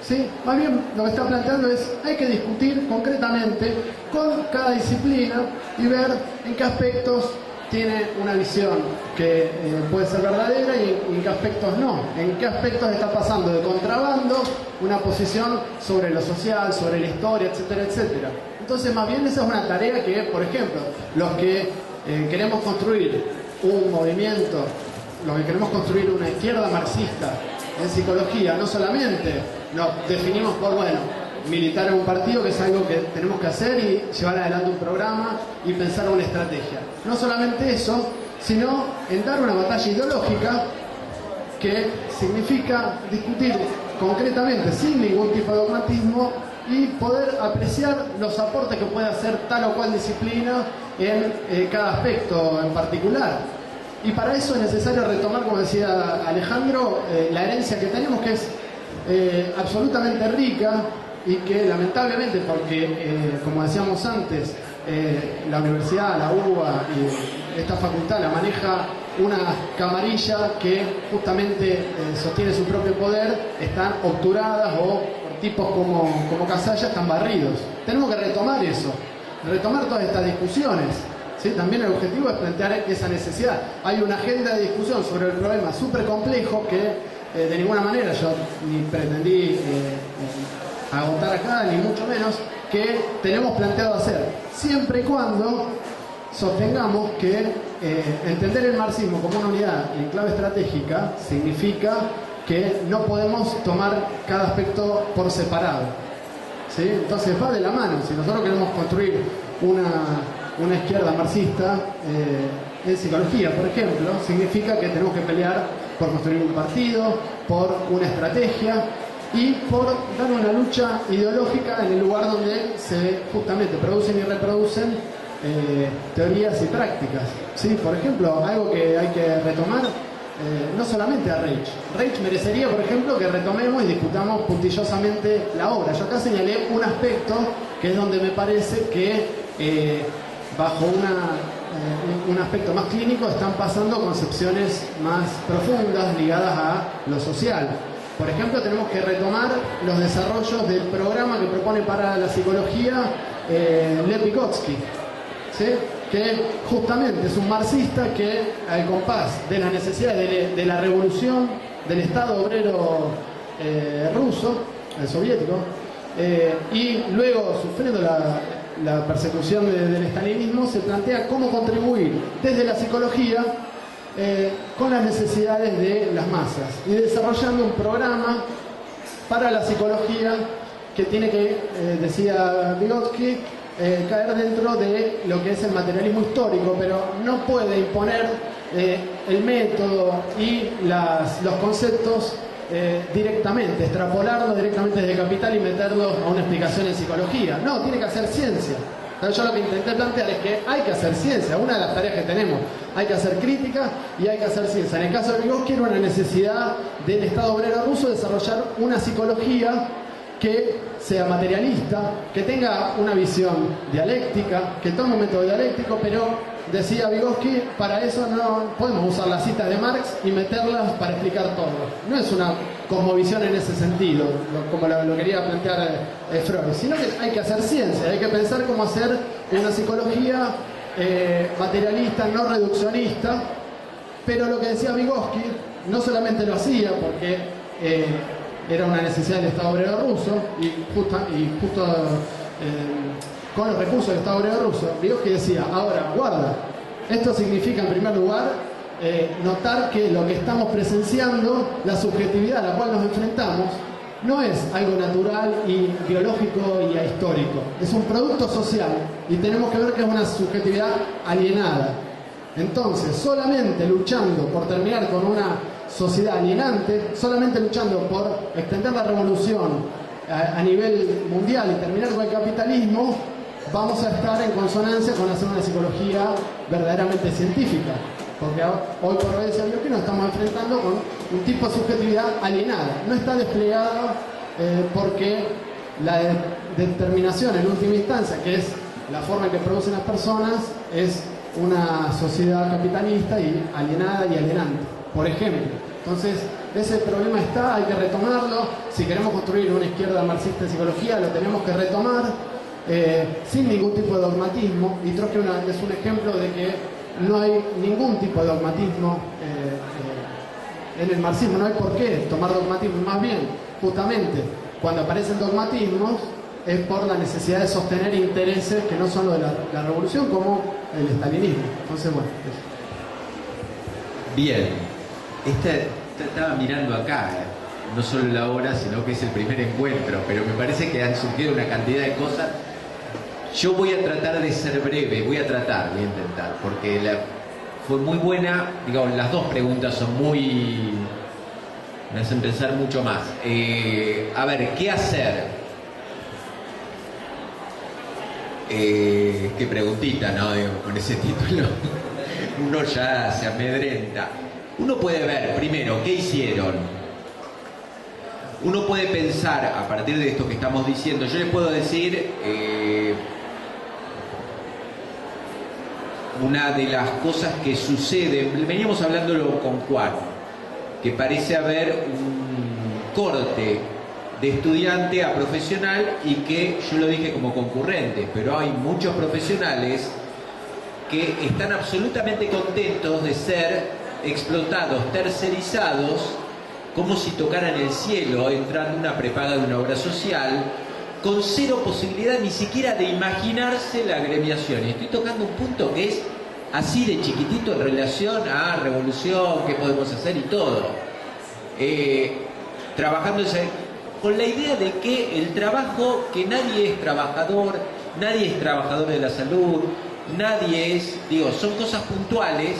Speaker 1: ¿sí? Más bien lo que está planteando es, hay que discutir concretamente con cada disciplina y ver en qué aspectos tiene una visión que puede ser verdadera y en qué aspectos no, en qué aspectos está pasando de contrabando una posición sobre lo social, sobre la historia, etcétera, etcétera. Entonces, más bien esa es una tarea que, por ejemplo, los que queremos construir un movimiento, los que queremos construir una izquierda marxista en psicología, no solamente nos definimos por, bueno, militar en un partido, que es algo que tenemos que hacer y llevar adelante un programa y pensar una estrategia. No solamente eso, sino en dar una batalla ideológica que significa discutir concretamente, sin ningún tipo de dogmatismo, y poder apreciar los aportes que puede hacer tal o cual disciplina en cada aspecto en particular. Y para eso es necesario retomar, como decía Alejandro, la herencia que tenemos, que es absolutamente rica y que lamentablemente, porque como decíamos antes, la universidad, la UBA y esta facultad la maneja una camarilla que justamente sostiene su propio poder, están obturadas o por tipos como Casalla están barridos. Tenemos que retomar eso, retomar todas estas discusiones, ¿sí? También el objetivo es plantear esa necesidad. Hay una agenda de discusión sobre el problema súper complejo que de ninguna manera yo ni pretendí agotar acá, ni mucho menos, que tenemos planteado hacer, siempre y cuando sostengamos que entender el marxismo como una unidad en clave estratégica significa que no podemos tomar cada aspecto por separado, ¿sí? Entonces va de la mano. Si nosotros queremos construir una izquierda marxista en psicología, por ejemplo, significa que tenemos que pelear por construir un partido, por una estrategia y por dar una lucha ideológica en el lugar donde se justamente producen y reproducen teorías y prácticas, ¿sí? Por ejemplo, algo que hay que retomar, no solamente a Reich. Reich merecería, por ejemplo, que retomemos y discutamos puntillosamente la obra. Yo acá señalé un aspecto que es donde me parece que bajo un aspecto más clínico están pasando concepciones más profundas ligadas a lo social. Por ejemplo, tenemos que retomar los desarrollos del programa que propone para la psicología Lev Vygotsky, ¿sí? Que justamente es un marxista que, al compás de las necesidades de la revolución del Estado obrero ruso, el soviético, y luego sufriendo la persecución del estalinismo, se plantea cómo contribuir desde la psicología con las necesidades de las masas y desarrollando un programa para la psicología que tiene que, decía Vygotsky, caer dentro de lo que es el materialismo histórico, pero no puede imponer el método y los conceptos directamente, extrapolarlos directamente desde Capital y meterlos a una explicación en psicología. No, tiene que hacer ciencia. Yo lo que intenté plantear es que hay que hacer ciencia, una de las tareas que tenemos, hay que hacer crítica y hay que hacer ciencia. En el caso de Vygotsky era una necesidad del Estado obrero ruso desarrollar una psicología que sea materialista, que tenga una visión dialéctica, que tome un método dialéctico, pero decía Vygotsky, para eso no podemos usar las citas de Marx y meterlas para explicar todo. No es una cosmovisión en ese sentido, como lo quería plantear Freud, sino que hay que hacer ciencia, hay que pensar cómo hacer una psicología materialista, no reduccionista, pero lo que decía Vygotsky no solamente lo hacía porque era una necesidad del Estado obrero ruso y justo con los recursos del Estado obrero ruso, Vygotsky decía, ahora, guarda, esto significa en primer lugar notar que lo que estamos presenciando, la subjetividad a la cual nos enfrentamos, no es algo natural y biológico y ahistórico, es un producto social y tenemos que ver que es una subjetividad alienada. Entonces, solamente luchando por terminar con una sociedad alienante, solamente luchando por extender la revolución a nivel mundial y terminar con el capitalismo, vamos a estar en consonancia con hacer una psicología verdaderamente científica. Porque hoy por hoy, decía Vygotsky, nos estamos enfrentando con un tipo de subjetividad alienada. No está desplegada porque la determinación en última instancia, que es la forma en que producen las personas, es una sociedad capitalista y alienada y alienante, por ejemplo. Entonces, ese problema está, hay que retomarlo. Si queremos construir una izquierda marxista en psicología, lo tenemos que retomar sin ningún tipo de dogmatismo. Y Trotsky es un ejemplo de que no hay ningún tipo de dogmatismo en el marxismo, no hay por qué tomar dogmatismo. Más bien, justamente, cuando aparecen dogmatismos, es por la necesidad de sostener intereses que no son los de la revolución, como el estalinismo. Entonces, bueno.
Speaker 3: Bien. Estaba mirando acá, no solo la obra, sino que es el primer encuentro, pero me parece que han surgido una cantidad de cosas. Yo voy a tratar de ser breve, voy a intentar, porque fue muy buena, digamos, las dos preguntas son muy... me hacen pensar mucho más. A ver, ¿qué hacer? Qué preguntita, ¿no? Digo, con ese título uno ya se amedrenta. Uno puede ver, primero, ¿qué hicieron? Uno puede pensar, a partir de esto que estamos diciendo, yo les puedo decir una de las cosas que suceden, veníamos hablándolo con Juan, que parece haber un corte de estudiante a profesional y que yo lo dije como concurrente, pero hay muchos profesionales que están absolutamente contentos de ser explotados, tercerizados, como si tocaran el cielo, entrando en una prepaga de una obra social, con cero posibilidad ni siquiera de imaginarse la agremiación. Y estoy tocando un punto que es así de chiquitito en relación a revolución, qué podemos hacer y todo. Trabajando con la idea de que el trabajo, que nadie es trabajador de la salud, nadie es, son cosas puntuales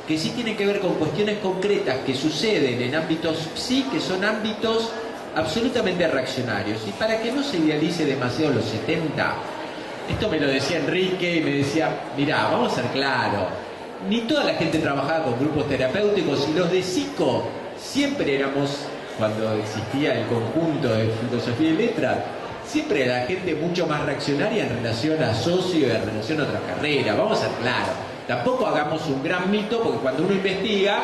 Speaker 3: que sí tienen que ver con cuestiones concretas que suceden en ámbitos que son ámbitos absolutamente reaccionarios. Y para que no se idealice demasiado los 70, esto me lo decía Enrique y me decía, mirá, vamos a ser claros, ni toda la gente trabajaba con grupos terapéuticos, y los de psico siempre éramos, cuando existía el conjunto de filosofía y letras, siempre era la gente mucho más reaccionaria en relación a socio y en relación a otra carrera. Vamos a ser claros. Tampoco hagamos un gran mito, porque cuando uno investiga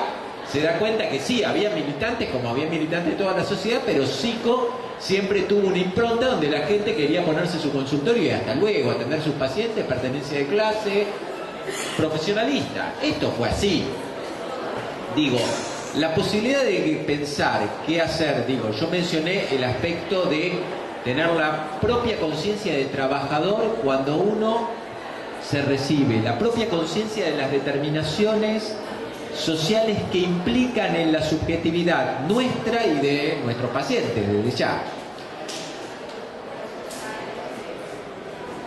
Speaker 3: se da cuenta que sí, había militantes, como había militantes de toda la sociedad, pero psico siempre tuvo una impronta donde la gente quería ponerse su consultorio y hasta luego, atender sus pacientes, pertenencia de clase, profesionalista. Esto fue así. La posibilidad de pensar qué hacer, yo mencioné el aspecto de tener la propia conciencia de trabajador cuando uno se recibe, la propia conciencia de las determinaciones sociales que implican en la subjetividad nuestra y de nuestros pacientes, desde ya.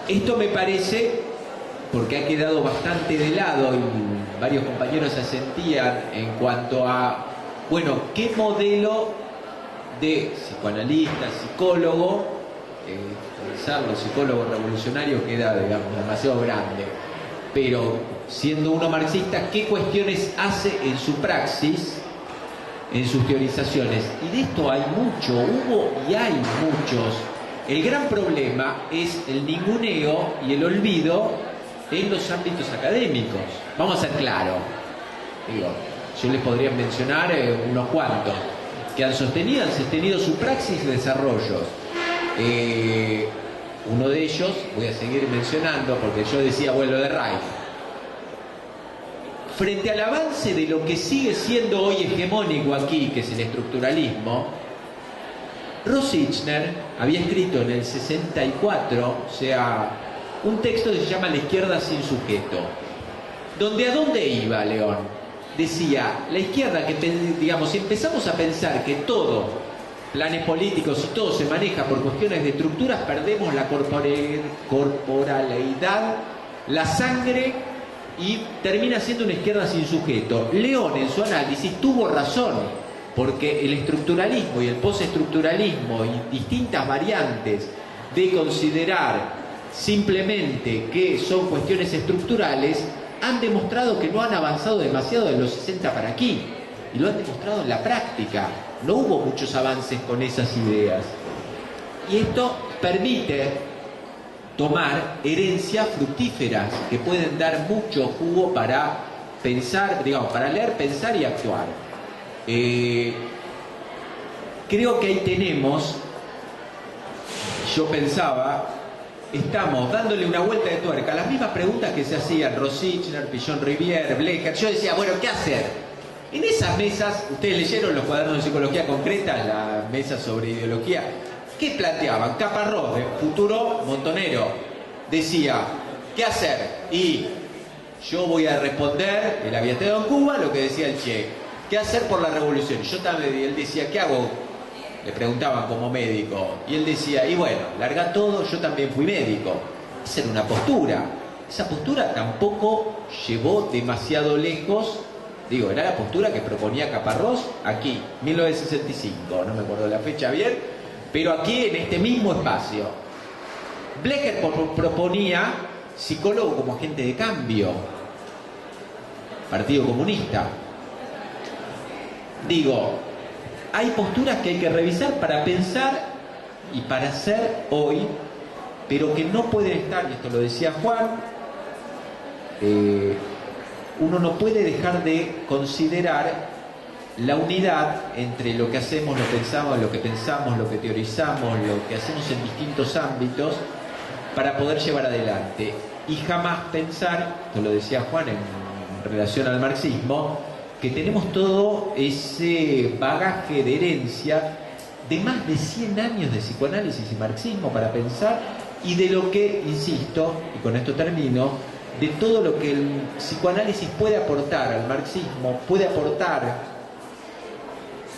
Speaker 3: Esto me parece, porque ha quedado bastante de lado y varios compañeros se asentían en cuanto a, ¿qué modelo de psicoanalista, psicólogo? Pensarlo, psicólogo revolucionario queda, demasiado grande, pero siendo uno marxista, ¿qué cuestiones hace en su praxis, en sus teorizaciones? Y de esto hay mucho, hubo y hay muchos. El gran problema es el ninguneo y el olvido en los ámbitos académicos. Vamos a ser claros. Yo les podría mencionar unos cuantos que han sostenido su praxis de desarrollos. Uno de ellos, voy a seguir mencionando porque yo decía, lo de Reich. Frente al avance de lo que sigue siendo hoy hegemónico aquí, que es el estructuralismo, Rosichner había escrito en el 64, un texto que se llama La izquierda sin sujeto, donde ¿a dónde iba León? Decía, la izquierda que, si empezamos a pensar que todo, planes políticos y todo se maneja por cuestiones de estructuras, perdemos la corporalidad, la sangre, y termina siendo una izquierda sin sujeto. León en su análisis tuvo razón, porque el estructuralismo y el postestructuralismo y distintas variantes de considerar simplemente que son cuestiones estructurales han demostrado que no han avanzado demasiado de los 60 para aquí, y lo han demostrado en la práctica. No hubo muchos avances con esas ideas, y esto permite tomar herencias fructíferas que pueden dar mucho jugo para pensar, digamos, para leer, pensar y actuar. Creo que ahí tenemos, yo pensaba, estamos dándole una vuelta de tuerca a las mismas preguntas que se hacían Rosichner, Pillon-Rivière, Blecher. Yo decía, bueno, ¿qué hacer? En esas mesas, ustedes leyeron los cuadernos de psicología concreta, la mesa sobre ideología, ¿qué planteaban? Caparrós, de futuro montonero, decía, ¿qué hacer? Y yo voy a responder, él había estado en Cuba, lo que decía el Che. ¿Qué hacer por la revolución? Yo también, él decía, ¿qué hago? Le preguntaban como médico. Y él decía, y bueno, larga todo, yo también fui médico. Esa era una postura. Esa postura tampoco llevó demasiado lejos. Digo, era la postura que proponía Caparrós aquí, 1965, no me acuerdo la fecha bien, pero aquí en este mismo espacio. Blecher proponía psicólogo como agente de cambio, Partido Comunista. Digo, hay posturas que hay que revisar para pensar y para hacer hoy, pero que no pueden estar, y esto lo decía Juan, uno no puede dejar de considerar la unidad entre lo que hacemos, lo que pensamos, lo que teorizamos, lo que hacemos en distintos ámbitos para poder llevar adelante. Y jamás pensar, esto lo decía Juan en relación al marxismo, que tenemos todo ese bagaje de herencia de más de 100 años de psicoanálisis y marxismo para pensar, y de lo que, insisto, y con esto termino, de todo lo que el psicoanálisis puede aportar al marxismo, puede aportar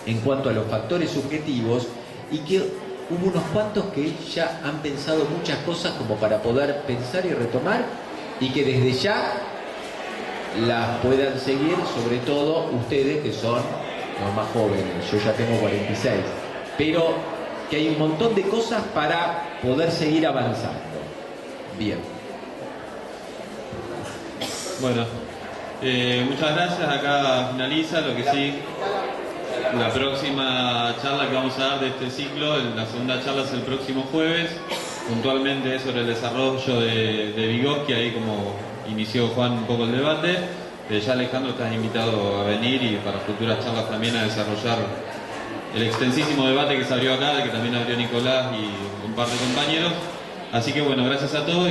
Speaker 3: en cuanto a los factores subjetivos, y que hubo unos cuantos que ya han pensado muchas cosas como para poder pensar y retomar, y que desde ya las puedan seguir, sobre todo ustedes que son los más jóvenes. Yo ya tengo 46, pero que hay un montón de cosas para poder seguir avanzando. Bien.
Speaker 2: Bueno, muchas gracias. Acá finaliza. Lo que sí, la próxima charla que vamos a dar de este ciclo, la segunda charla es el próximo jueves, puntualmente es sobre el desarrollo de Vygotsky, ahí como inició Juan un poco el debate. Ya Alejandro, estás invitado a venir y para futuras charlas también a desarrollar el extensísimo debate que se abrió acá, de que también abrió Nicolás y un par de compañeros. Así que bueno, gracias a todos.